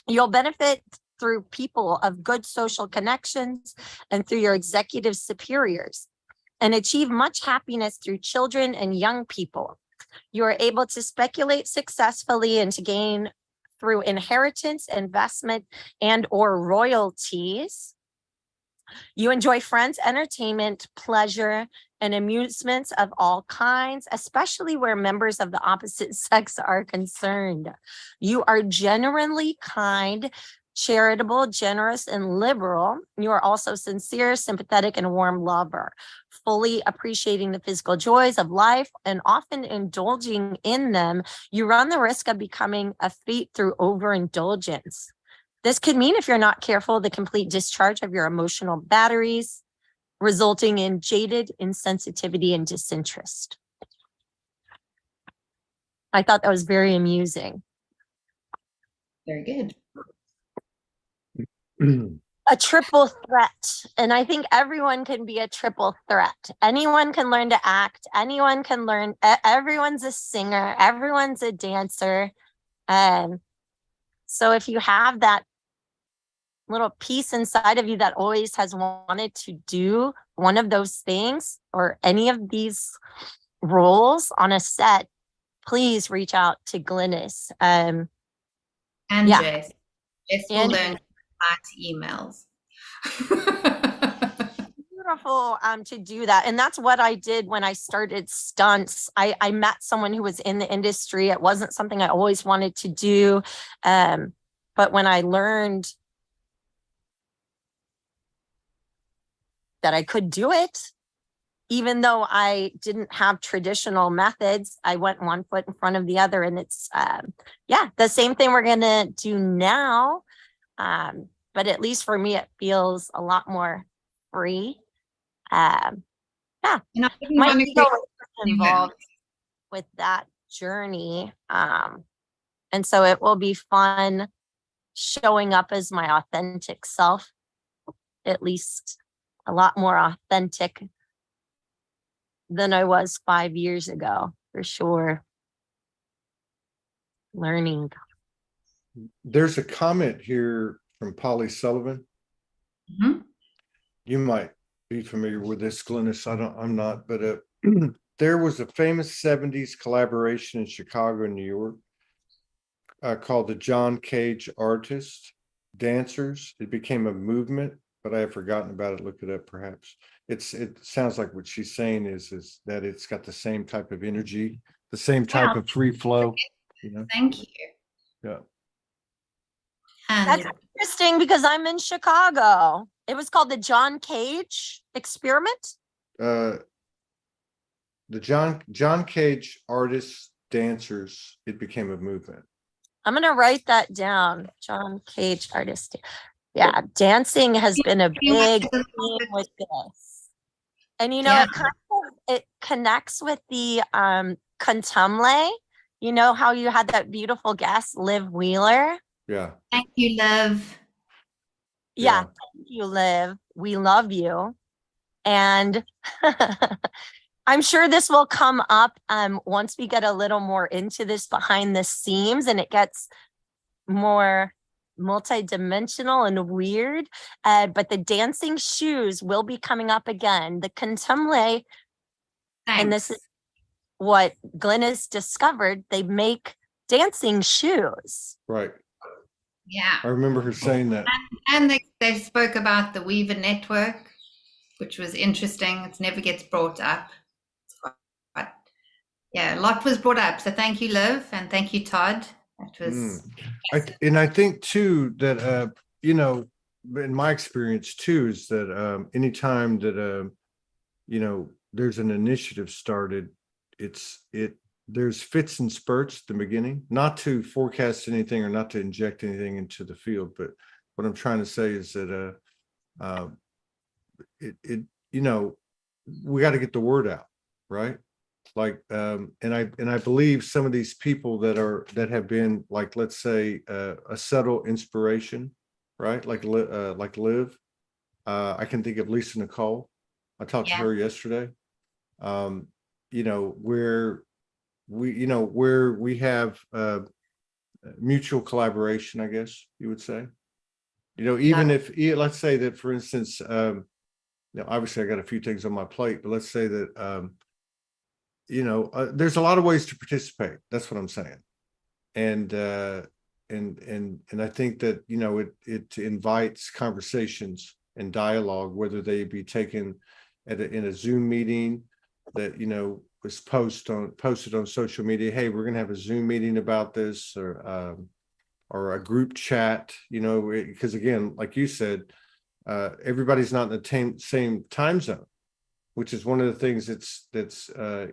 B: You'll benefit through people of good social connections and through your executive superiors, and achieve much happiness through children and young people. You are able to speculate successfully and to gain through inheritance, investment, and or royalties. You enjoy friends, entertainment, pleasure, and amusements of all kinds, especially where members of the opposite sex are concerned. You are genuinely kind, charitable, generous, and liberal. You are also sincere, sympathetic, and a warm lover, fully appreciating the physical joys of life and often indulging in them. You run the risk of becoming a thief through overindulgence. This could mean, if you're not careful, the complete discharge of your emotional batteries, resulting in jaded insensitivity and disinterest. I thought that was very amusing.
C: Very good.
B: A triple threat. And I think everyone can be a triple threat. Anyone can learn to act. Anyone can learn. Everyone's a singer. Everyone's a dancer. And so if you have that little piece inside of you that always has wanted to do one of those things or any of these roles on a set, please reach out to Glynis.
C: And
B: Yeah.
C: Jess. Jess will
B: And-
C: learn to reply to emails.
B: Beautiful to do that. And that's what I did when I started stunts. I met someone who was in the industry. It wasn't something I always wanted to do. But when I learned that I could do it, even though I didn't have traditional methods, I went one foot in front of the other. And it's, the same thing we're going to do now. But at least for me, it feels a lot more free.
C: And I didn't
B: My
C: want to
B: ego
C: create
B: is involved with that journey. And so it will be fun showing up as my authentic self, at least a lot more authentic than I was 5 years ago, for sure. Learning.
A: There's a comment here from Polly Sullivan.
C: Mhm.
A: You might be familiar with this, Glynis. I'm not, but there was a famous 70s collaboration in Chicago and New York called the John Cage Artist Dancers. It became a movement, but I have forgotten about it. Look it up, perhaps. It sounds like what she's saying is that it's got the same type of energy, the same type of free flow. You know?
C: Thank you.
A: Yeah.
B: That's
C: And
B: interesting because I'm in Chicago. It was called the John Cage Experiment.
A: The John Cage Artists Dancers. It became a movement.
B: I'm going to write that down. John Cage Artist. Yeah, dancing has been a big thing with this. And
C: Yeah.
B: it connects with the contumely. You know how you had that beautiful guest, Liv Wheeler?
A: Yeah.
C: thank you, love.
B: Yeah,
A: Yeah.
B: thank you, Liv. We love you. And I'm sure this will come up once we get a little more into this behind the scenes and it gets more multidimensional and weird. But the dancing shoes will be coming up again. The contumely, and this is what Glynis discovered, they make dancing shoes.
A: Right.
C: Yeah.
A: I remember her saying that.
C: And they spoke about the Weaver Network, which was interesting. It never gets brought up. But yeah, a lot was brought up. So thank you, Liv, and thank you, Todd. That was
A: I think too that in my experience too is that anytime that there's an initiative started, there's fits and spurts at the beginning, not to forecast anything or not to inject anything into the field, but what I'm trying to say is that we got to get the word out, right? Like and I believe some of these people that have been, like, let's say a subtle inspiration, right? Like Liv. I can think of Lisa Nicole. I talked to her yesterday. Where we have mutual collaboration, I guess you would say. Even if, let's say that, for instance, obviously I got a few things on my plate, but let's say that there's a lot of ways to participate. That's what I'm saying. And I think that it invites conversations and dialogue, whether they be taken in a Zoom meeting that was posted on social media. Hey, we're gonna have a Zoom meeting about this, or or a group chat, because again, like you said, everybody's not in the same time zone, which is one of the things that's to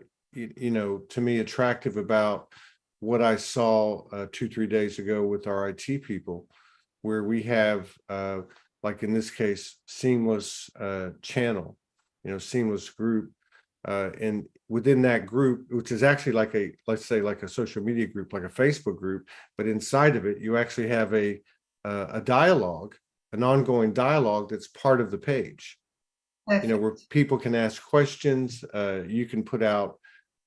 A: me attractive about what I saw 2-3 days ago with our IT people, where we have like in this case, seamless channel, seamless group. And within that group, which is actually like let's say like a social media group, like a Facebook group, but inside of it, you actually have a dialogue, an ongoing dialogue that's part of the page. Where people can ask questions. You can put out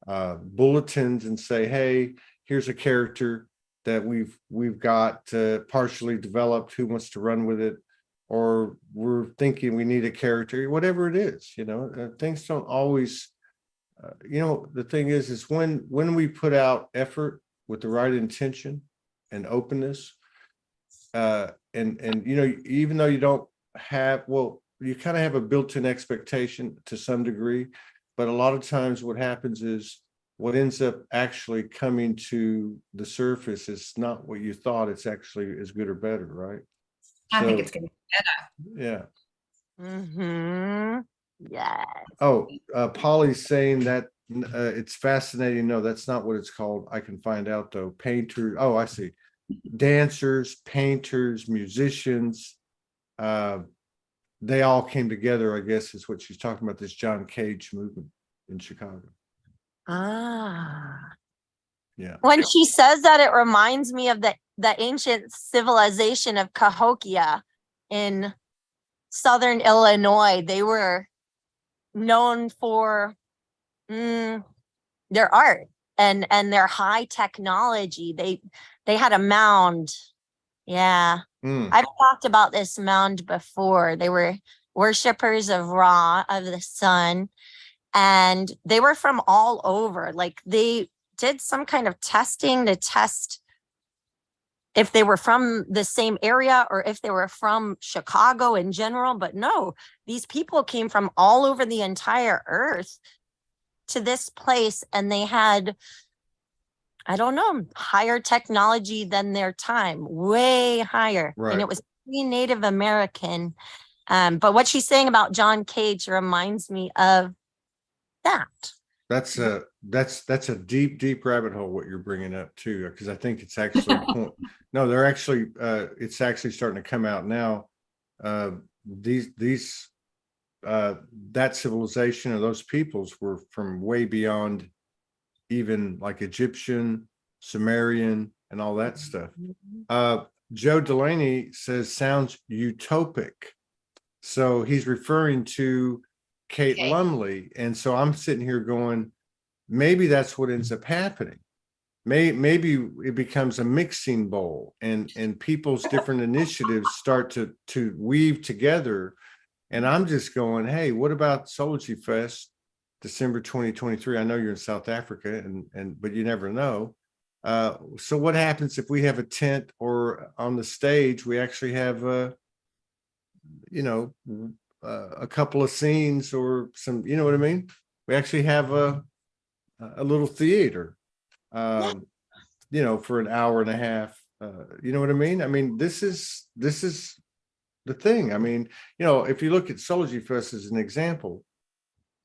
A: bulletins and say, hey, here's a character that we've got partially developed. Who wants to run with it? Or we're thinking we need a character, whatever it is. Things don't always. The thing is when we put out effort with the right intention and openness, and even though you don't have, well, you kind of have a built-in expectation to some degree, but a lot of times what happens is what ends up actually coming to the surface is not what you thought. It's actually as good or better, right?
C: I think it's going to be
A: Yeah.
C: better.
B: Mm-hmm. Yeah.
A: Oh, Polly's saying that it's fascinating. No, that's not what it's called. I can find out though. Painters. Oh, I see. Dancers, painters, musicians. They all came together, I guess, is what she's talking about, this John Cage movement in Chicago.
B: Ah.
A: Yeah.
B: When she says that, it reminds me of the ancient civilization of Cahokia in southern Illinois. They were known for their art and their high technology. They had a mound. Yeah. I've talked about this mound before. They were worshipers of Ra, of the sun, and they were from all over. Like they did some kind of testing to test if they were from the same area or if they were from Chicago in general. But no, these people came from all over the entire earth to this place, and they had, I don't know, higher technology than their time, way higher.
A: Right.
B: And it was pre-Native American. But what she's saying about John Cage reminds me of that.
A: That's a deep rabbit hole what you're bringing up too, because I think it's actually no, they're actually it's actually starting to come out now. These that civilization or those peoples were from way beyond even like Egyptian, Sumerian, and all that stuff. Joe Delaney says sounds utopic. So he's referring to Kate Lumley. And so I'm sitting here going, maybe that's what ends up happening. Maybe it becomes a mixing bowl and people's different initiatives start to weave together. And I'm just going, hey, what about Soulgy Fest, December 2023? I know you're in South Africa, but you never know. So what happens if we have a tent or on the stage, we actually have a couple of scenes or some, you know what I mean? We actually have a little theater, for an hour and a half. You know what I mean? I mean, this is the thing. I mean, if you look at Soulgy Fest as an example,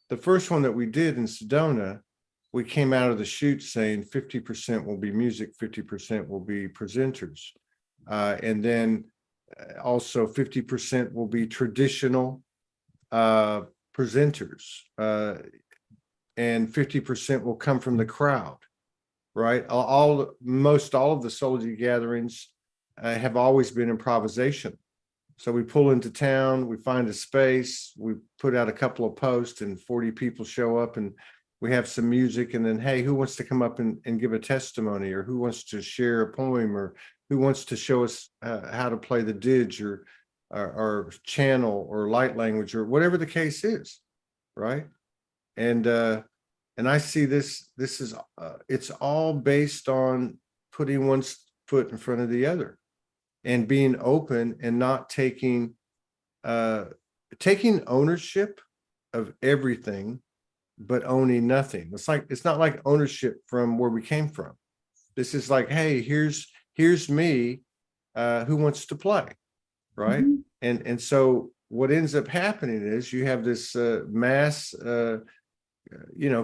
A: the first one that we did in Sedona, we came out of the chute saying 50% will be music, 50% will be presenters. And then also 50% will be traditional presenters. And 50% will come from the crowd, right? Most all of the Soulgy gatherings have always been improvisation. So we pull into town, we find a space, we put out a couple of posts and 40 people show up and we have some music, and then, hey, who wants to come up and give a testimony, or who wants to share a poem, or who wants to show us how to play the didge or channel or light language or whatever the case is, right? And I see this is it's all based on putting one foot in front of the other and being open and not taking ownership of everything, but owning nothing. It's not like ownership from where we came from. This is like, hey, here's me, who wants to play, right?
C: Mhm.
A: And so what ends up happening is you have this mass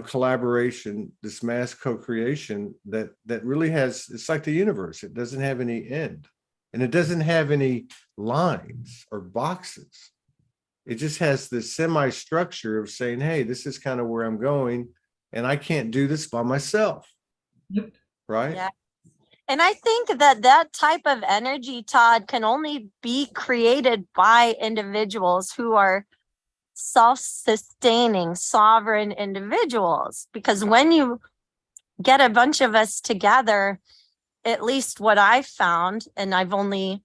A: collaboration, this mass co-creation that really has, it's like the universe. It doesn't have any end, and it doesn't have any lines or boxes. It just has this semi-structure of saying, hey, this is kind of where I'm going, and I can't do this by myself.
C: Yep.
A: Right?
B: Yeah. And I think that that type of energy, Todd, can only be created by individuals who are self-sustaining, sovereign individuals. Because when you get a bunch of us together, at least what I've found, and I've only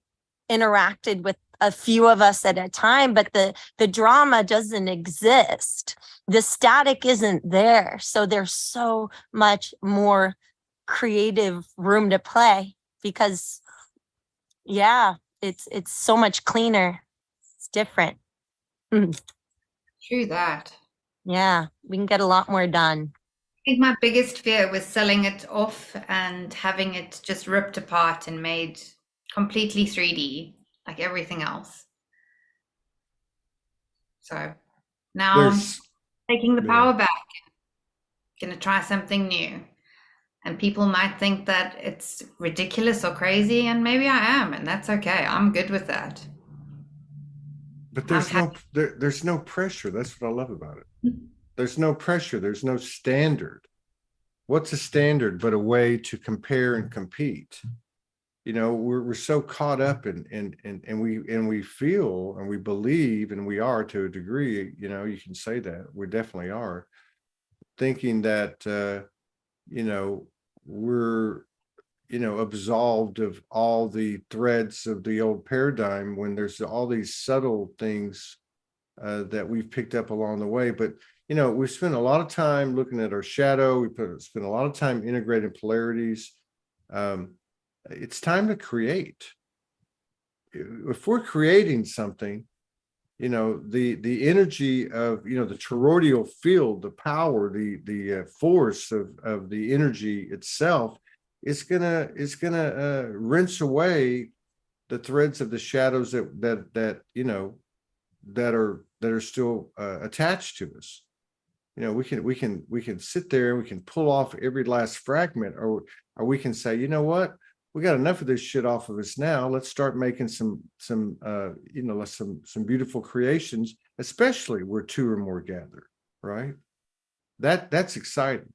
B: interacted with a few of us at a time, but the drama doesn't exist. The static isn't there. So there's so much more creative room to play because it's so much cleaner. It's different.
C: True that.
B: Yeah, we can get a lot more done.
C: I think my biggest fear was selling it off and having it just ripped apart and made completely 3D, like everything else. So now I'm
A: There's
C: taking the
A: yeah.
C: power back, gonna try something new. And people might think that it's ridiculous or crazy, and maybe I am, and that's okay. I'm good with that.
A: But
C: I'm
A: there's no pressure. That's what I love about it. There's no pressure. There's no standard. What's a standard but a way to compare and compete? You know, we're so caught up in we feel and we believe, and we are to a degree, you know, you can say that we definitely are, thinking that we're absolved of all the threads of the old paradigm, when there's all these subtle things that we've picked up along the way. But we spent a lot of time looking at our shadow. We spent a lot of time integrating polarities. It's time to create. If we're creating something, the energy of the toroidal field, the power, the force of the energy itself is gonna rinse away the threads of the shadows that are still attached to us. We can sit there and we can pull off every last fragment, or we can say, you know what, we got enough of this shit off of us now. Let's start making some beautiful creations, especially where two or more gather, right? That's exciting.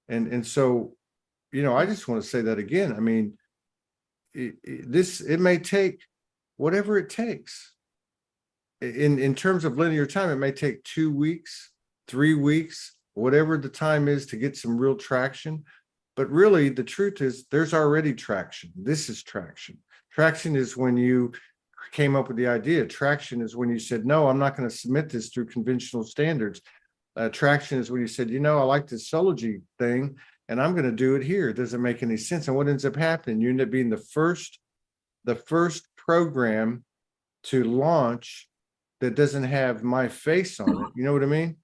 A: And so, I just want to say that again. I mean, it may take whatever it takes. In terms of linear time, it may take 2 weeks, 3 weeks, whatever the time is to get some real traction. But really, the truth is there's already traction. This is traction. Traction is when you came up with the idea. Traction is when you said, no, I'm not going to submit this through conventional standards. Traction is when you said, I like this astrology thing, and I'm going to do it here. It doesn't make any sense. And what ends up happening, you end up being the first program to launch that doesn't have my face on it. You know what I mean?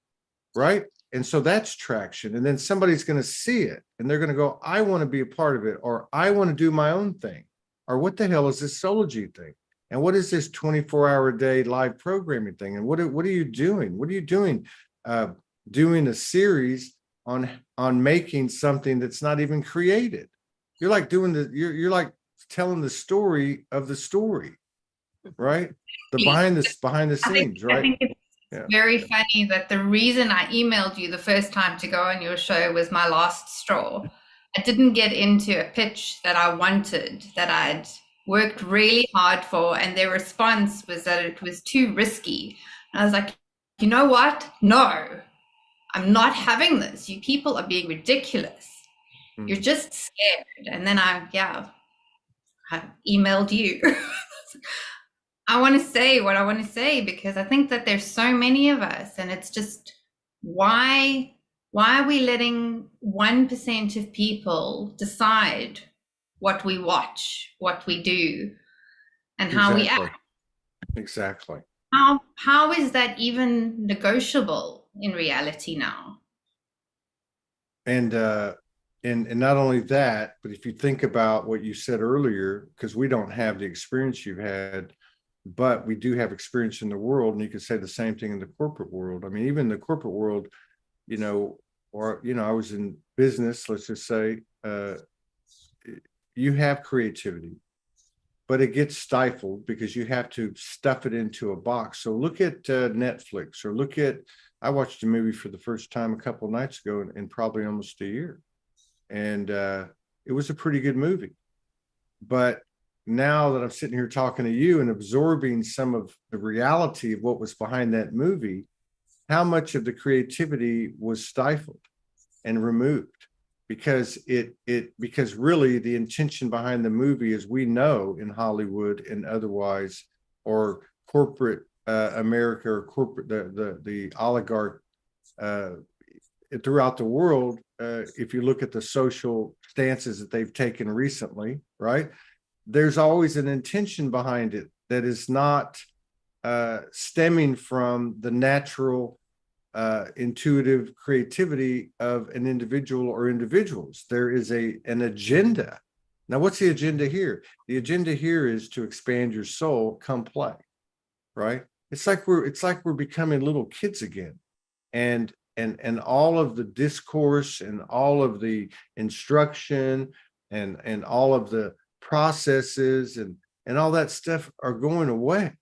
A: Right? And so that's traction. And then somebody's going to see it and they're going to go, I want to be a part of it, or I want to do my own thing, or what the hell is this astrology thing? And what is this 24-hour a day live programming thing? And what are you doing? What are you doing? Doing a series on making something that's not even created. You're like you're like telling the story of the story, right? The behind the scenes, right?
C: I think it's very funny that the reason I emailed you the first time to go on your show was my last straw. I didn't get into a pitch that I wanted, that I'd worked really hard for, and their response was that it was too risky. And I was like, you know what? No, I'm not having this. You people are being ridiculous. You're just scared. And then I emailed you. I want to say what I want to say, because I think that there's so many of us, and it's just why are we letting 1% of people decide what we watch, what we do, and how we act?
A: Exactly.
C: How is that even negotiable in reality now?
A: And and not only that, but if you think about what you said earlier, because we don't have the experience you've had, but we do have experience in the world, and you could say the same thing in the corporate world. I mean, even the corporate world, you know, or I was in business, let's just say, you have creativity, but it gets stifled because you have to stuff it into a box. So look at Netflix, or look at, I watched a movie for the first time a couple of nights ago in probably almost a year. And it was a pretty good movie. But now that I'm sitting here talking to you and absorbing some of the reality of what was behind that movie, how much of the creativity was stifled and removed? Because because really the intention behind the movie, as we know in Hollywood and otherwise, or corporate America, or corporate the oligarch throughout the world, if you look at the social stances that they've taken recently, right? There's always an intention behind it that is not stemming from the natural intuitive creativity of an individual or individuals. There is an agenda. Now, what's the agenda here? The agenda here is to expand your soul, come play, right? It's like we're becoming little kids again. And all of the discourse and all of the instruction and all of the processes and all that stuff are going away.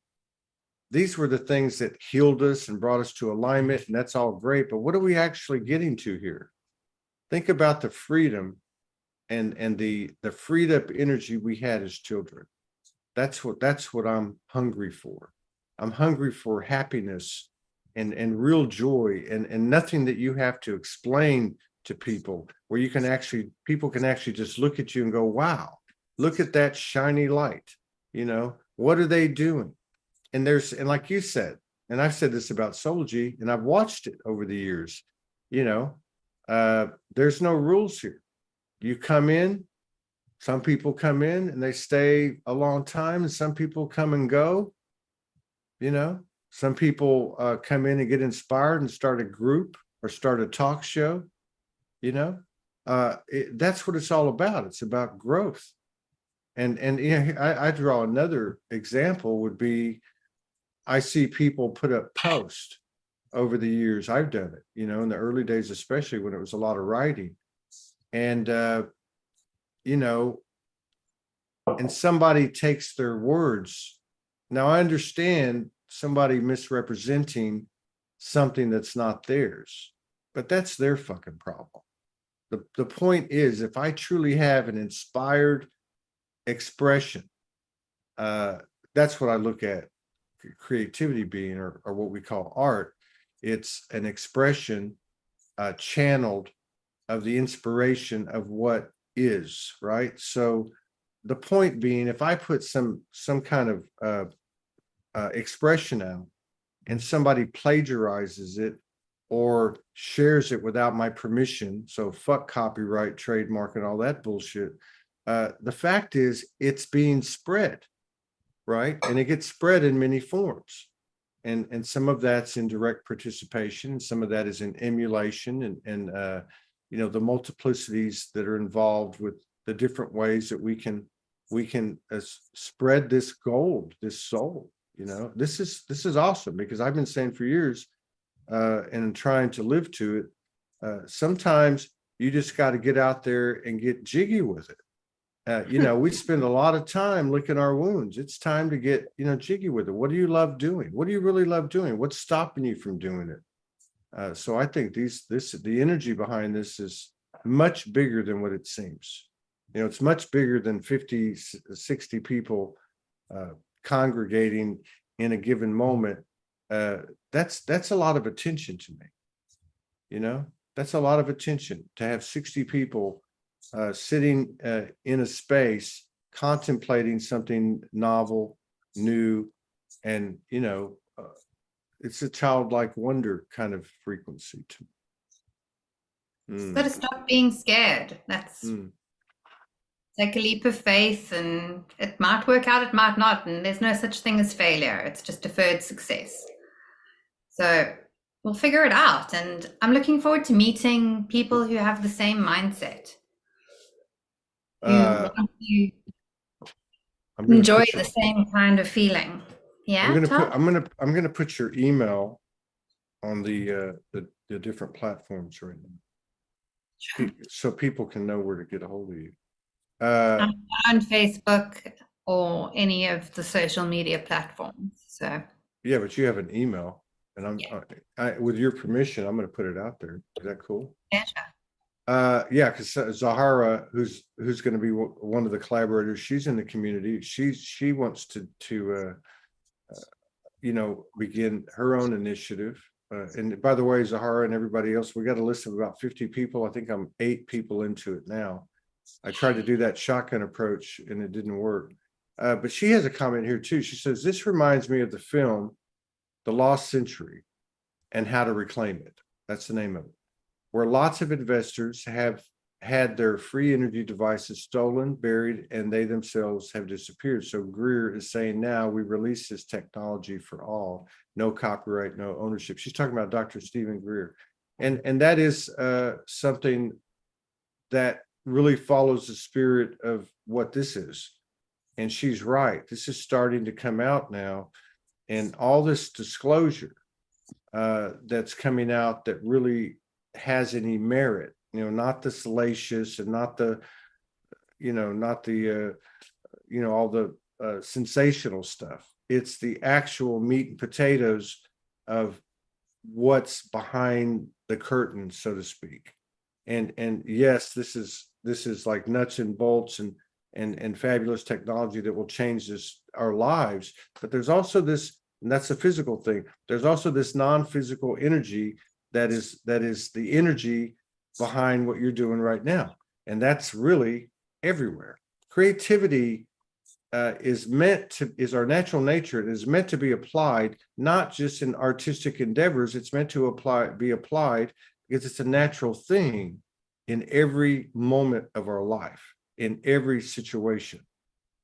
A: These were the things that healed us and brought us to alignment, and that's all great. But what are we actually getting to here? Think about the freedom and the freed up energy we had as children. That's what I'm hungry for. I'm hungry for happiness and real joy, and nothing that you have to explain to people, where people can actually just look at you and go, wow, look at that shiny light. What are they doing? And like you said, and I've said this about Soulgy, and I've watched it over the years, there's no rules here. You come in, some people come in and they stay a long time, and some people come and go. Some people come in and get inspired and start a group or start a talk show. That's what it's all about. It's about growth. And I draw another example would be, I see people put up posts over the years. I've done it, in the early days, especially when it was a lot of writing. And, and somebody takes their words. Now, I understand somebody misrepresenting something that's not theirs, but that's their fucking problem. The point is, if I truly have an inspired expression, that's what I look at creativity being, or what we call art. It's an expression channeled of the inspiration of what is, right? So the point being, if I put some kind of expression out and somebody plagiarizes it or shares it without my permission, so fuck copyright, trademark, and all that bullshit, the fact is it's being spread, right? And it gets spread in many forms. And some of that's in direct participation, some of that is in emulation, and the multiplicities that are involved with the different ways that we can spread this gold, this soul. This is awesome, because I've been saying for years, and trying to live to it. Sometimes you just got to get out there and get jiggy with it. We spend a lot of time licking our wounds. It's time to get, jiggy with it. What do you love doing? What do you really love doing? What's stopping you from doing it? So I think the energy behind this is much bigger than what it seems. It's much bigger than 50, 60 people congregating in a given moment. That's a lot of attention to me. That's a lot of attention to have 60 people sitting in a space contemplating something novel, new, and it's a childlike wonder kind of frequency to me.
C: Got to stop being scared. That's take a leap of faith, and it might work out, it might not, and there's no such thing as failure. It's just deferred success. So we'll figure it out, and I'm looking forward to meeting people who have the same mindset.
A: Uh,
C: want to
A: I'm gonna
C: enjoy
A: put
C: the
A: your,
C: same kind of feeling. Yeah, tell me.
A: I'm gonna put your email on the different platforms right now, so people can know where to get a hold of you.
C: I'm on Facebook or any of the social media platforms. So
A: Yeah, but you have an email, and
C: Yeah.
A: with your permission, I'm gonna put it out there. Is that cool?
C: pleasure.
A: Yeah, because Zahara, who's going to be one of the collaborators, she's in the community. She wants to begin her own initiative. And by the way, Zahara and everybody else, we got a list of about 50 people. I think I'm 8 people into it now. I tried to do that shotgun approach and it didn't work. But she has a comment here too. She says, this reminds me of the film, The Lost Century and How to Reclaim It. That's the name of it, where lots of investors have had their free energy devices stolen, buried, and they themselves have disappeared. So Greer is saying now we release this technology for all, no copyright, no ownership. She's talking about Dr. Stephen Greer. And that is something that really follows the spirit of what this is. And she's right. This is starting to come out now. And all this disclosure that's coming out that really has any merit, not the salacious and not the, all the sensational stuff. It's the actual meat and potatoes of what's behind the curtain, so to speak. And yes, this is like nuts and bolts and fabulous technology that will change our lives. But there's also this, and that's a physical thing. There's also this non-physical energy that is the energy behind what you're doing right now. And that's really everywhere. Creativity is our natural nature. It is meant to be applied, not just in artistic endeavors. It's meant to be applied because it's a natural thing in every moment of our life, in every situation,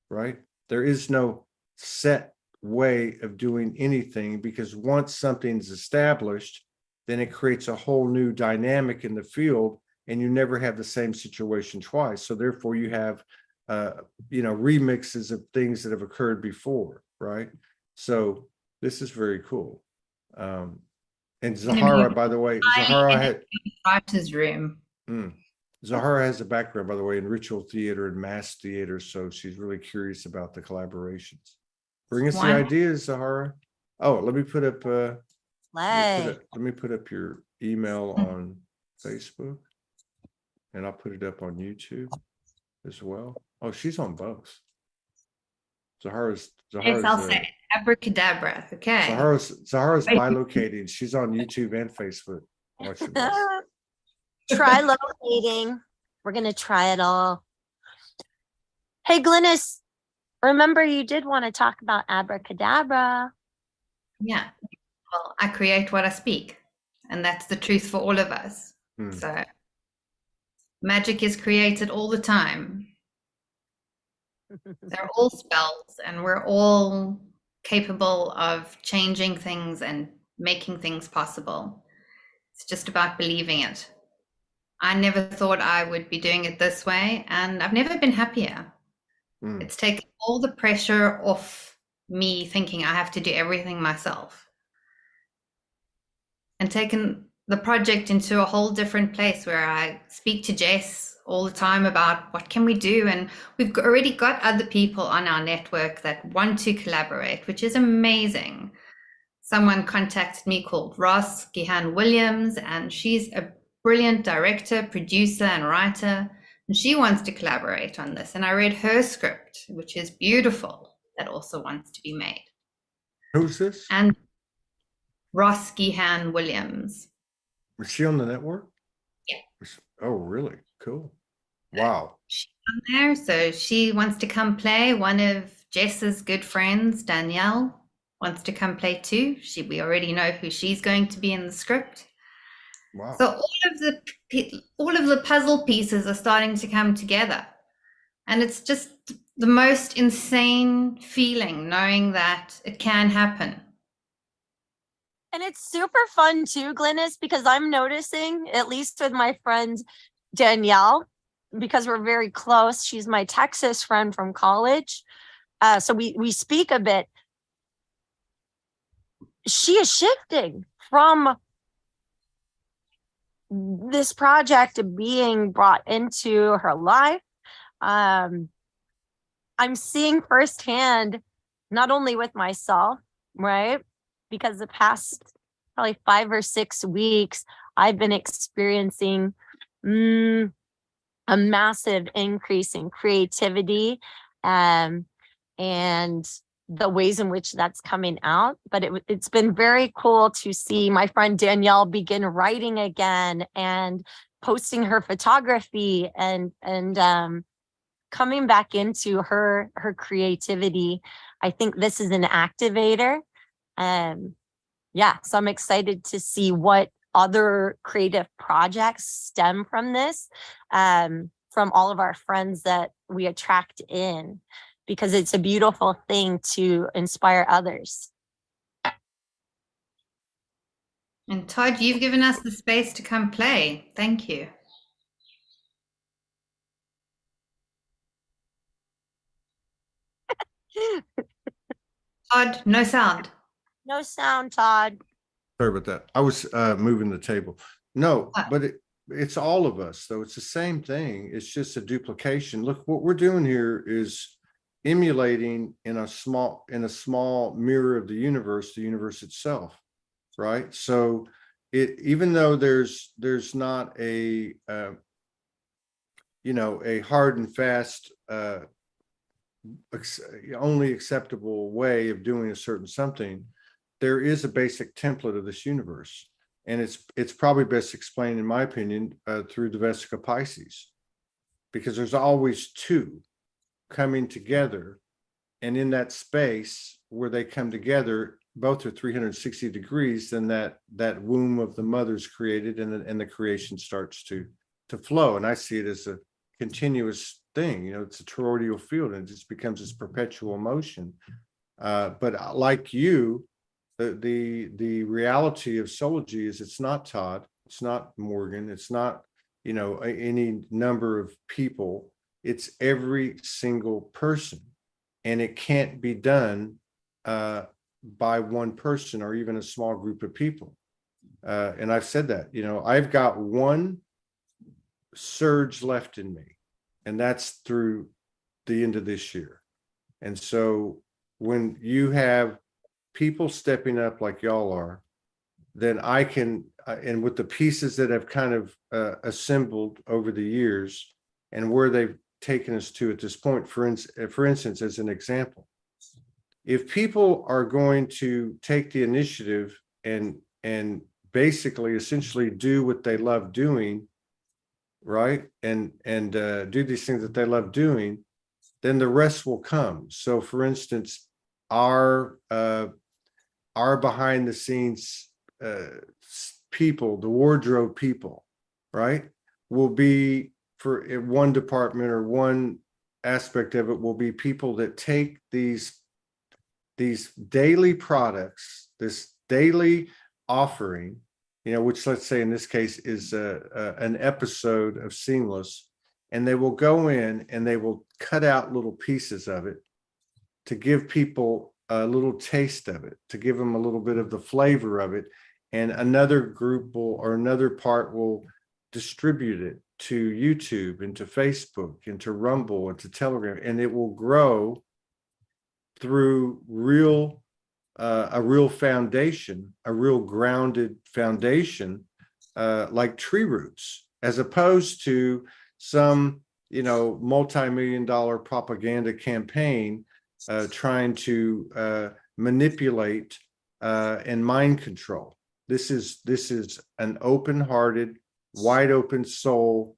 A: right? There is no set way of doing anything, because once something's established, then it creates a whole new dynamic in the field, and you never have the same situation twice. So therefore you have remixes of things that have occurred before, right? So this is very cool. And Zahara, by the way, Zahara had
C: writer's room.
A: Zahara has a background, by the way, in ritual theater and mass theater, so she's really curious about the collaborations. Bring us the ideas, Zahara. Oh, let me put up your email on Facebook, and I'll put it up on YouTube as well. Oh, she's on both. Zahara's
C: I'll say abracadabra. Okay.
A: Zahara's bilocated. She's on YouTube and Facebook.
B: Try locating. We're gonna try it all. Hey, Glynis, remember you did want to talk about abracadabra.
C: Yeah. Well, I create what I speak, and that's the truth for all of us. So magic is created all the time. They're all spells, and we're all capable of changing things and making things possible. It's just about believing it. I never thought I would be doing it this way, and I've never been happier. It's taken all the pressure off me thinking I have to do everything myself, and taken the project into a whole different place where I speak to Jess all the time about what can we do, and we've already got other people on our network that want to collaborate, which is amazing. Someone contacted me called Ross Gihan Williams, and she's a brilliant director, producer, and writer, and she wants to collaborate on this. And I read her script, which is beautiful, that also wants to be made.
A: Who's this?
C: And Ross Gihan Williams.
A: Was she on the network?
C: Yeah.
A: Oh, really? Cool. Wow.
C: She's on there, so she wants to come play. One of Jess's good friends, Danielle, wants to come play too. We already know who she's going to be in the script.
A: Wow.
C: So all of the puzzle pieces are starting to come together, and it's just the most insane feeling knowing that it can happen.
B: And it's super fun too, Glynis, because I'm noticing, at least with my friend Danielle, because we're very close. She's my Texas friend from college. So we speak a bit. She is shifting from this project being brought into her life. I'm seeing firsthand, not only with myself, right? Because the past probably 5 or 6 weeks, I've been experiencing a massive increase in creativity, and the ways in which that's coming out. But it's been very cool to see my friend Danielle begin writing again and posting her photography and coming back into her creativity. I think this is an activator. Yeah, so I'm excited to see what other creative projects stem from this, from all of our friends that we attract in, because it's a beautiful thing to inspire others.
C: And Todd, you've given us the space to come play. Thank you. Todd, no sound.
B: No sound, Todd.
A: Sorry about that. I was moving the table. No, but it's all of us, though. It's the same thing. It's just a duplication. Look, what we're doing here is emulating in a small mirror of the universe itself, right? So even though there's not a a hard and fast only acceptable way of doing a certain something, there is a basic template of this universe, and it's probably best explained, in my opinion, through the Vesica Pisces, because there's always two coming together, and in that space where they come together, both are 360 degrees, then that womb of the mother's created, and the creation starts to flow. And I see it as a continuous thing. It's a toroidal field, and it just becomes this perpetual motion. But like you, the reality of Soulology is it's not Todd, it's not Morgan, it's not any number of people. It's every single person, and it can't be done by one person or even a small group of people. And I've said that. I've got one surge left in me, and that's through the end of this year. And so when you have people stepping up like y'all are, then I can, and with the pieces that have kind of assembled over the years and where they've taken us to at this point, for instance, as an example, if people are going to take the initiative and basically essentially do what they love doing, right, and do these things that they love doing, then the rest will come. So for instance, our behind the scenes people, the wardrobe people, right, will be, for one department or one aspect of it, will be people that take these daily products, this daily offering, which, let's say in this case is an episode of Seamless, and they will go in and they will cut out little pieces of it to give people a little taste of it, to give them a little bit of the flavor of it, and another group or another part will distribute it to YouTube and to Facebook and to Rumble and to Telegram, and it will grow through a real foundation, a real grounded foundation, like tree roots, as opposed to some multi-million-dollar propaganda campaign trying to manipulate and mind control. This is an open-hearted, wide open soul,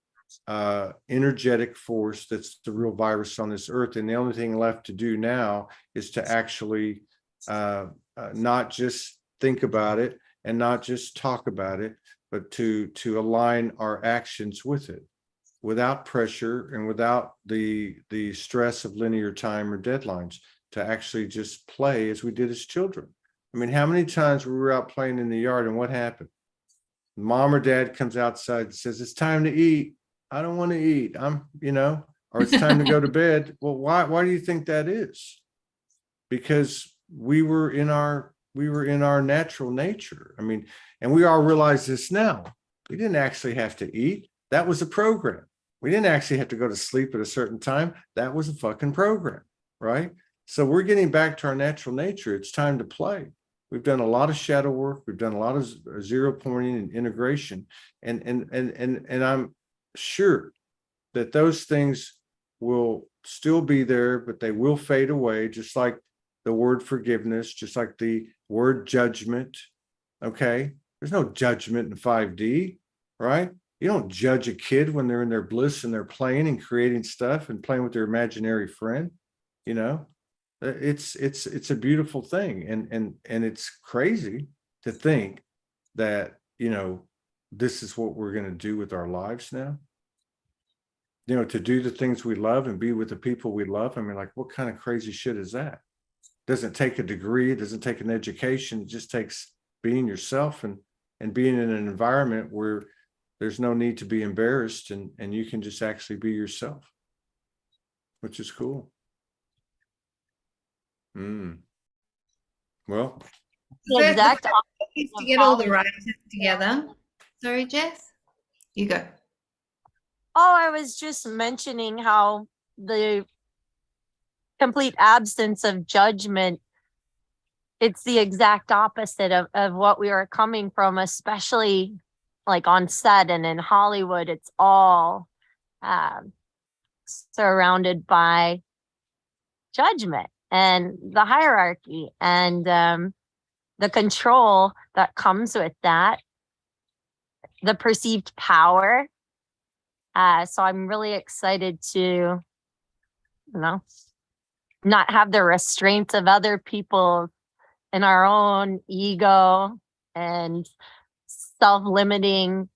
A: energetic force that's the real virus on this earth. And the only thing left to do now is to actually not just think about it and not just talk about it, but to align our actions with it, without pressure and without the stress of linear time or deadlines, to actually just play as we did as children. I mean, how many times we were out playing in the yard, and what happened? Mom or dad comes outside and says, "It's time to eat." I don't want to eat. Or it's time to go to bed. Well, why do you think that is? Because we were in our natural nature. I mean, and we all realize this now. We didn't actually have to eat. That was a program. We didn't actually have to go to sleep at a certain time. That was a fucking program, right? So we're getting back to our natural nature. It's time to play. We've done a lot of shadow work. We've done a lot of zero pointing and integration. And I'm sure that those things will still be there, but they will fade away, just like the word forgiveness, just like the word judgment. Okay. There's no judgment in 5D, right? You don't judge a kid when they're in their bliss and they're playing and creating stuff and playing with their imaginary friend. It's a beautiful thing. And it's crazy to think that, this is what we're going to do with our lives now. To do the things we love and be with the people we love. I mean, like, what kind of crazy shit is that? Doesn't take a degree, it doesn't take an education, it just takes being yourself and being in an environment where there's no need to be embarrassed and you can just actually be yourself, which is cool. Well,
B: The exact
C: is to get all the writers together. Sorry, Jess, you go.
B: Oh, I was just mentioning how the complete absence of judgment, it's the exact opposite of what we are coming from, especially like on set and in Hollywood. It's all surrounded by judgment and the hierarchy and the control that comes with that, the perceived power. So I'm really excited to, not have the restraints of other people and our own ego and self-limiting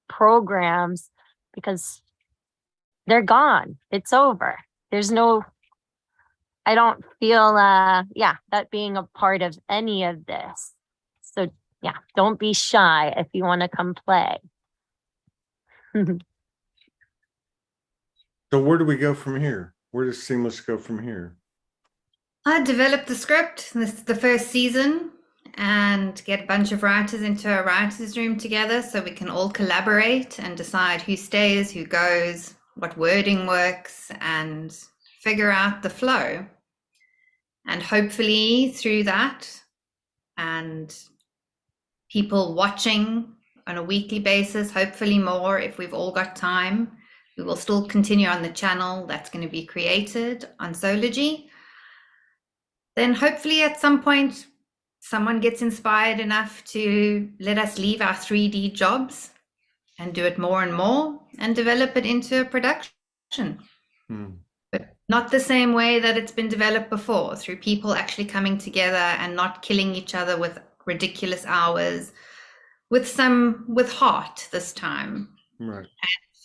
B: programs, because they're gone. It's over. There's no, I don't feel, that being a part of any of this. So yeah, don't be shy if you want to come play.
A: so where do we go from here? Where does Seamless go from here?
C: I developed the script. This is the first season, and get a bunch of writers into a writer's room together so we can all collaborate and decide who stays, who goes, what wording works, and figure out the flow. And hopefully through that, and people watching on a weekly basis, hopefully more if we've all got time, we will still continue on the channel that's going to be created on Zoology. Then hopefully at some point, someone gets inspired enough to let us leave our 3D jobs and do it more and more and develop it into a production. But not the same way that it's been developed before, through people actually coming together and not killing each other with ridiculous hours, with heart this time.
A: Right.
C: And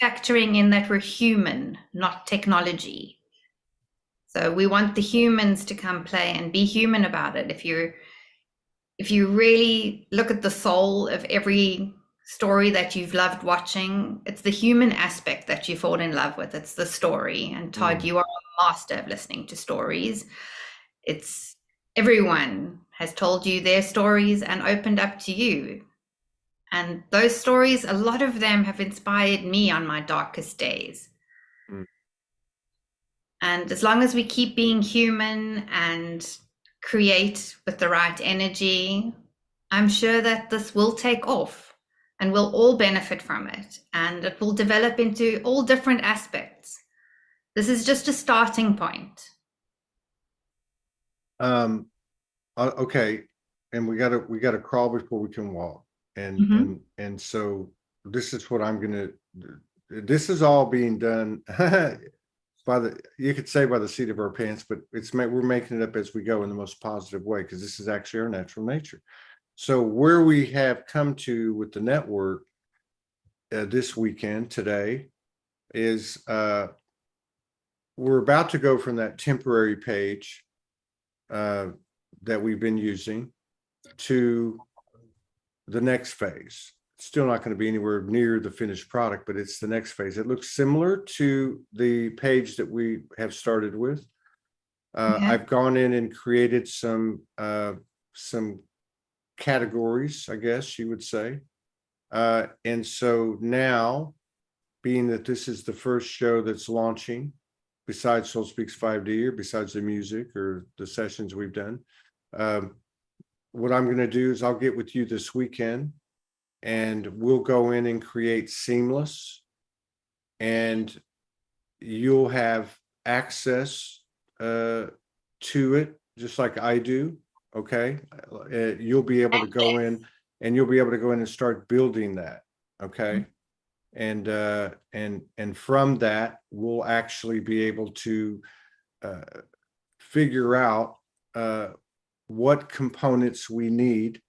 C: factoring in that we're human, not technology. So we want the humans to come play and be human about it. If you really look at the soul of every story that you've loved watching, it's the human aspect that you fall in love with. It's the story. And Todd, you are a master of listening to stories. It's everyone has told you their stories and opened up to you. And those stories, a lot of them have inspired me on my darkest days. And as long as we keep being human and create with the right energy, I'm sure that this will take off and we'll all benefit from it. And it will develop into all different aspects. This is just a starting point.
A: Okay. And we gotta crawl before we can walk. And so this is what this is all being done you could say by the seat of our pants, but we're making it up as we go in the most positive way, because this is actually our natural nature. So where we have come to with the network this weekend today is we're about to go from that temporary page that we've been using to the next phase. still not going to be anywhere near the finished product, but it's the next phase. It looks similar to the page that we have started with.
C: Okay.
A: I've gone in and created some categories, I guess you would say. And so now, being that this is the first show that's launching, besides Soul Speaks 5D or besides the music or the sessions we've done, what I'm going to do is I'll get with you this weekend and we'll go in and create Seamless, and you'll have access to it just like I do. Okay. You'll be able to go in and start building that. Okay. And from that, we'll actually be able to figure out what components we need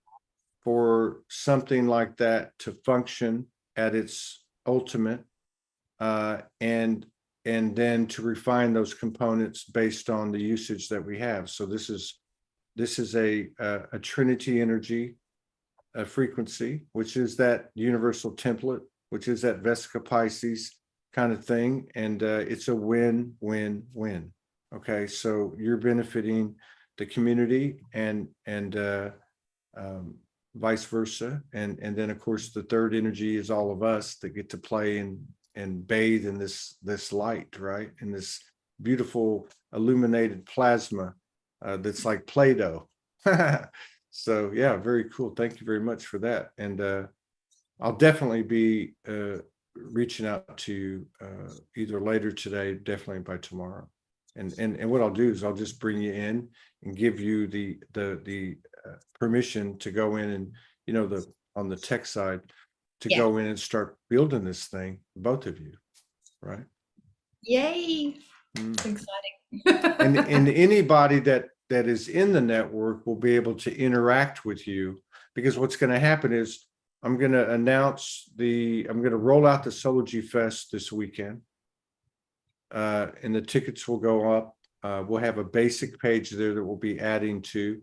A: for something like that to function at its ultimate, and then to refine those components based on the usage that we have. So this is a Trinity energy frequency, which is that universal template, which is that Vesica Pisces kind of thing. And it's a win-win-win. Okay, so you're benefiting the community and vice versa. And then of course the third energy is all of us that get to play and bathe in this light, right? In this beautiful illuminated plasma that's like Play-Doh. So yeah, very cool. Thank you very much for that. And I'll definitely be reaching out to you either later today, definitely by tomorrow. And what I'll do is I'll just bring you in and give you the permission to go in and, you know, on the tech side to go in and start building this thing, both of you, right?
C: Yay!
A: Mm.
C: Exciting.
A: And anybody that is in the network will be able to interact with you, because what's going to happen is I'm going to roll out the Solargy Fest this weekend, and the tickets will go up. We'll have a basic page there that we'll be adding to,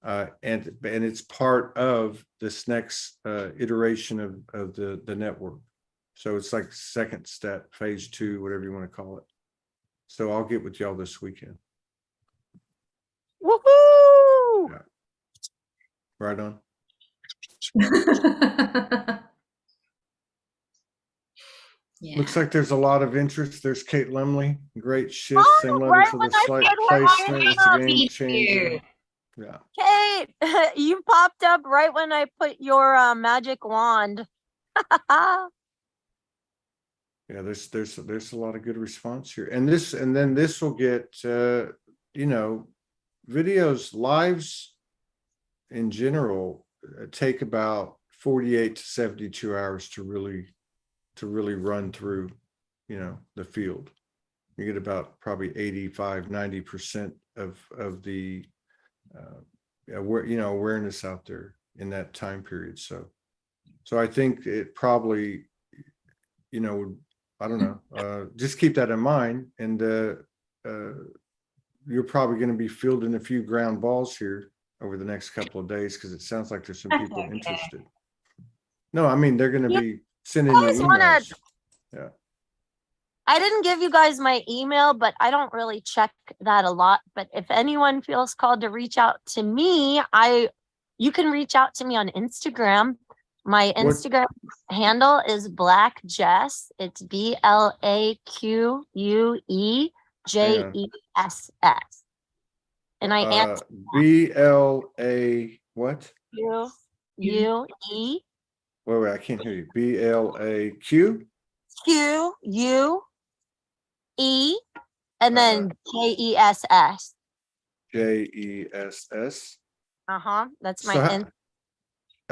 A: and it's part of this next iteration of the network. So it's like second step, phase 2, whatever you want to call it. So I'll get with y'all this weekend.
B: Woohoo!
A: Yeah. Right on.
C: Yeah.
A: Looks like there's a lot of interest. There's Kate Lemley. Great shift.
B: Oh,
A: Same letter
B: right
A: for
B: when
A: the
B: I
A: slight
B: said what
A: placement.
B: I
A: It's a game
C: Thank
A: changer.
C: you.
A: Yeah.
B: Kate, you popped up right when I put your magic wand.
A: Yeah, there's a lot of good response here. And then this will get you know, videos, lives in general take about 48 to 72 hours to really run through, you know, the field. You get about probably 85-90% of the awareness out there in that time period. So I think it probably, you know, I don't know, just keep that in mind. And you're probably going to be fielding a few ground balls here over the next couple of days, because it sounds like there's some people interested. No, I mean, they're going to be sending you emails. Yeah.
B: I didn't give you guys my email, but I don't really check that a lot. But if anyone feels called to reach out to me, you can reach out to me on Instagram. My Instagram handle is Black Jess. It's BLAQUEJESS. And I answer
A: BLA what?
B: QUE.
A: Wait, I can't hear you. BLAQ
B: QUE and then JESS.
A: JESS.
B: That's my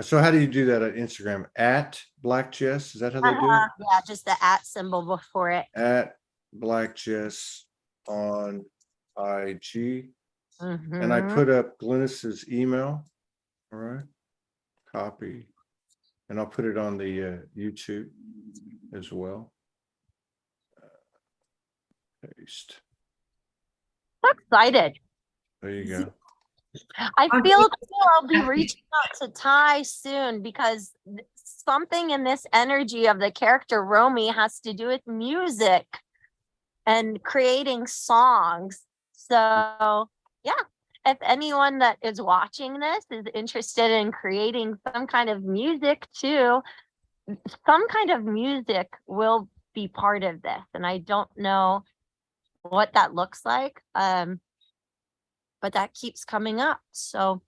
A: So how do you do that on Instagram? At Black Jess? Is that how they do it?
B: Yeah, just the @ symbol before it.
A: At Black Jess on IG. And I
B: Mhm.
A: put up Glynis's email. All right. Copy. And I'll put it on the YouTube as well. Paste.
B: I'm excited.
A: There you go.
B: I feel cool. I'll be reaching out to Ty soon, because something in this energy of the character Romy has to do with music and creating songs. So yeah, if anyone that is watching this is interested in creating some kind of music too, some kind of music will be part of this. And I don't know what that looks like. But that keeps coming up. So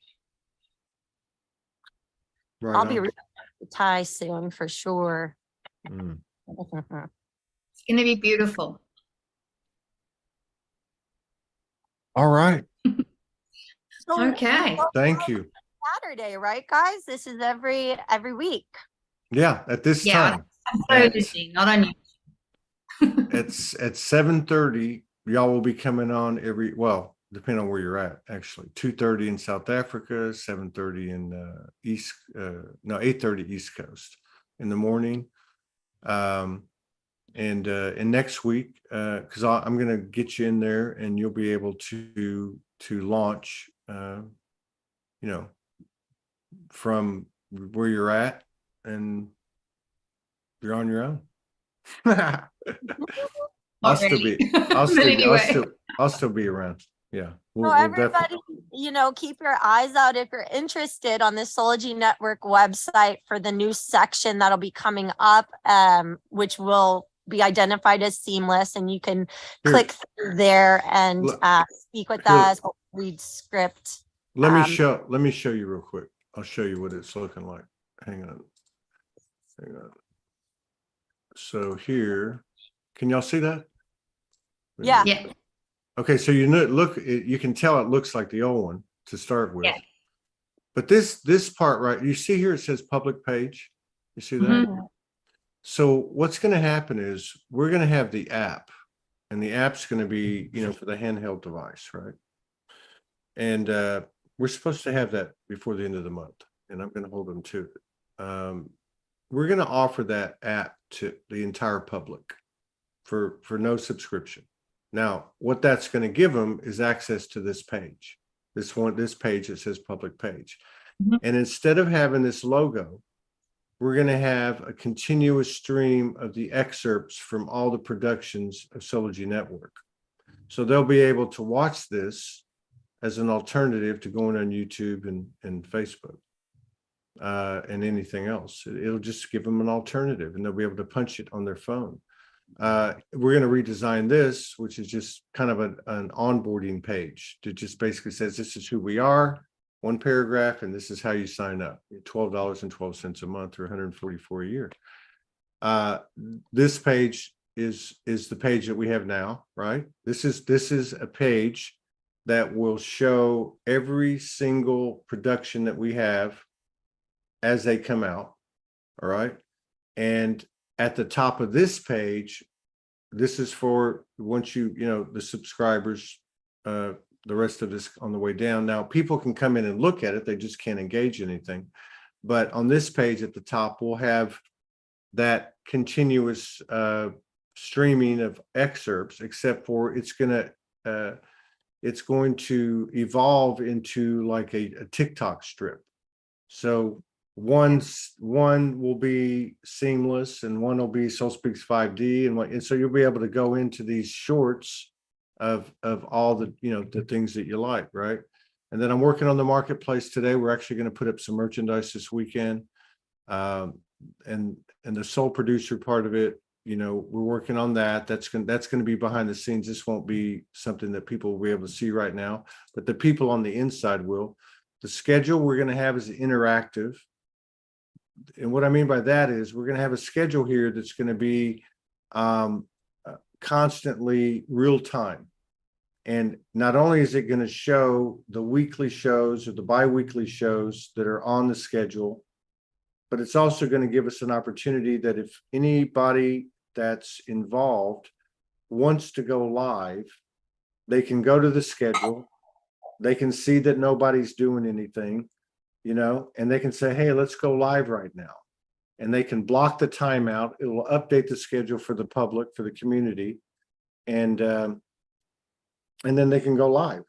A: Right
B: I'll be
A: on.
B: reading the tie soon for sure.
A: Mm.
C: It's going to be beautiful.
A: All right.
B: So
C: Okay.
A: Thank you.
B: Saturday, right, guys? This is every week.
A: Yeah, at this
C: Yeah,
A: time.
C: astrology, not on you.
A: It's at 7:30. Y'all will be coming on well, depending on where you're at, actually. 2:30 in South Africa, 7:30 in 8:30 East Coast in the morning. And next week, because I'm gonna get you in there and you'll be able to launch from where you're at, and you're on your own. I'll
C: Not
A: still
C: really.
A: be
C: But anyway.
A: I'll still be around. Yeah.
B: So
A: We'll
B: everybody, keep your eyes out if you're interested on the Soulology Network website for the new section that'll be coming up, which will be identified as seamless, and you can click through there and speak with us, read script.
A: let me show you real quick. I'll show you what it's looking like. Hang on. So here, can y'all see that?
B: Yeah.
C: Yeah.
A: Okay, so you can tell it looks like the old one to start with.
C: Yeah.
A: But this part right, you see here it says public page. You see that?
C: Mm-hmm.
A: So what's going to happen is we're going to have the app, and the app's going to be, for the handheld device, right? And we're supposed to have that before the end of the month, and I'm going to hold them to it. We're going to offer that app to the entire public for no subscription. Now, what that's going to give them is access to this page, this page that says public page.
C: Mhm.
A: And instead of having this logo, we're going to have a continuous stream of the excerpts from all the productions of Soulology Network. So they'll be able to watch this as an alternative to going on YouTube and Facebook and anything else. It'll just give them an alternative, and they'll be able to punch it on their phone. We're going to redesign this, which is just kind of an onboarding page that just basically says this is who we are, one paragraph, and this is how you sign up. $12.12 a month, or $144 a year. This page is the page that we have now, right? This is a page that will show every single production that we have as they come out. All right. And at the top of this page, this is for once the subscribers, the rest of this on the way down. Now, people can come in and look at it. They just can't engage anything. But on this page at the top, we'll have that continuous streaming of excerpts, except for it's going to evolve into like a TikTok strip. So one will be seamless, and one will be Soul Speaks 5D, and so you'll be able to go into these shorts of all the the things that you like, right? And then I'm working on the marketplace today. We're actually going to put up some merchandise this weekend, and the Soul Producer part of it, we're working on that. That's going to be behind the scenes. This won't be something that people will be able to see right now, but the people on the inside will. The schedule we're going to have is interactive. And what I mean by that is we're going to have a schedule here that's going to be constantly real time. And not only is it going to show the weekly shows or the bi-weekly shows that are on the schedule, but it's also going to give us an opportunity that if anybody that's involved wants to go live, they can go to the schedule. They can see that nobody's doing anything, and they can say, hey, let's go live right now. And they can block the timeout. It will update the schedule for the public, for the community. And then they can go live.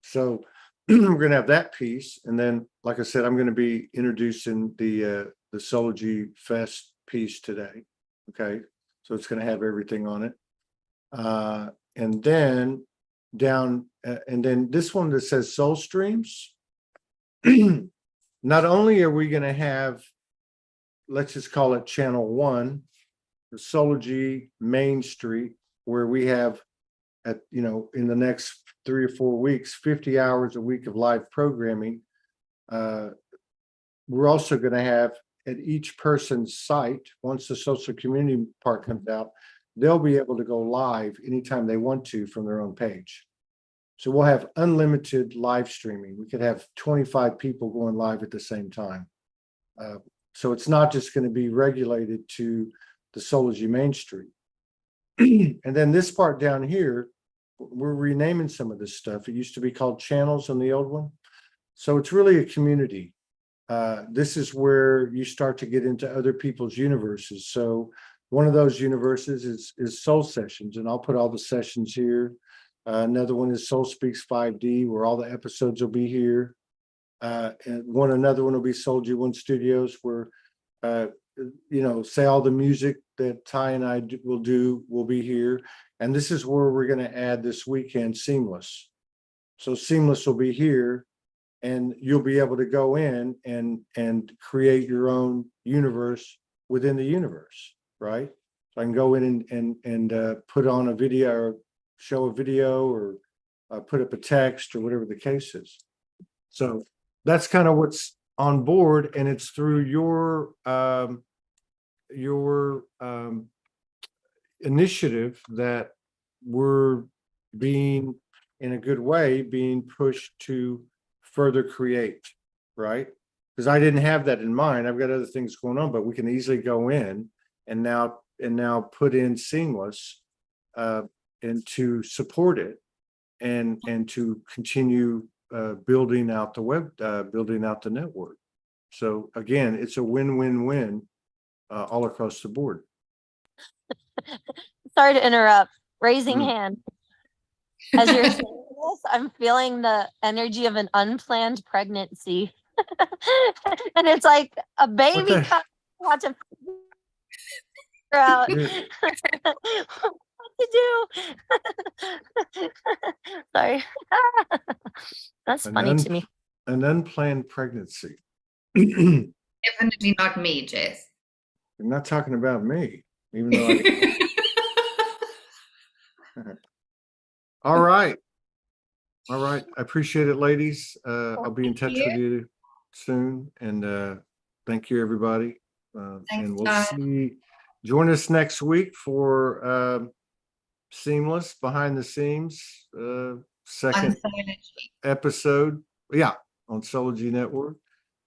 A: So we're going to have that piece. And then, like I said, I'm going to be introducing the the Solargy Fest piece today. Okay, so it's going to have everything on it. And then down, and then this one that says Soul Streams. Not only are we going to have, let's just call it channel 1, the Solargy Main Street, where we have at, in the next 3 or 4 weeks, 50 hours a week of live programming. We're also going to have at each person's site, once the social community part comes out, they'll be able to go live anytime they want to from their own page. So we'll have unlimited live streaming. We could have 25 people going live at the same time. So it's not just going to be regulated to the Solargy Main Street. And then this part down here, we're renaming some of this stuff. It used to be called channels on the old one. So it's really a community. This is where you start to get into other people's universes. So one of those universes is Soul Sessions, and I'll put all the sessions here. Another one is Soul Speaks 5D, where all the episodes will be here. And another one will be Soul G1 Studios, where say all the music that Ty and I will be here. And this is where we're going to add this weekend Seamless. So Seamless will be here, and you'll be able to go in and create your own universe within the universe, right? So I can go in and put on a video, or show a video, or put up a text, or whatever the case is. So that's kind of what's on board, and it's through your initiative that we're being, in a good way, being pushed to further create, right? Because I didn't have that in mind. I've got other things going on, but we can easily go in and now put in Seamless and to support it and to continue building out the web, building out the network. So again, it's a win-win-win all across the board.
B: Sorry to interrupt. Raising hand. As you're saying this, I'm feeling the energy of an unplanned pregnancy. And it's like a baby had to figure out what to do. Sorry. That's funny to me.
A: An unplanned pregnancy.
C: Definitely not me, Jess.
A: I'm not talking about me, even though All right. I appreciate it, ladies. I'll be in touch with you soon. And thank you, everybody. And we'll see. Join us next week for Seamless Behind the Scenes, second episode. Yeah, on Solargy Network.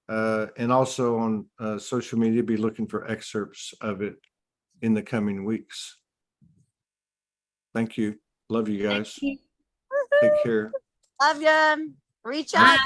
A: And also on social media. Be looking for excerpts of it in the coming weeks. Thank you. Love you guys. Take care.
B: Love you. Reach out.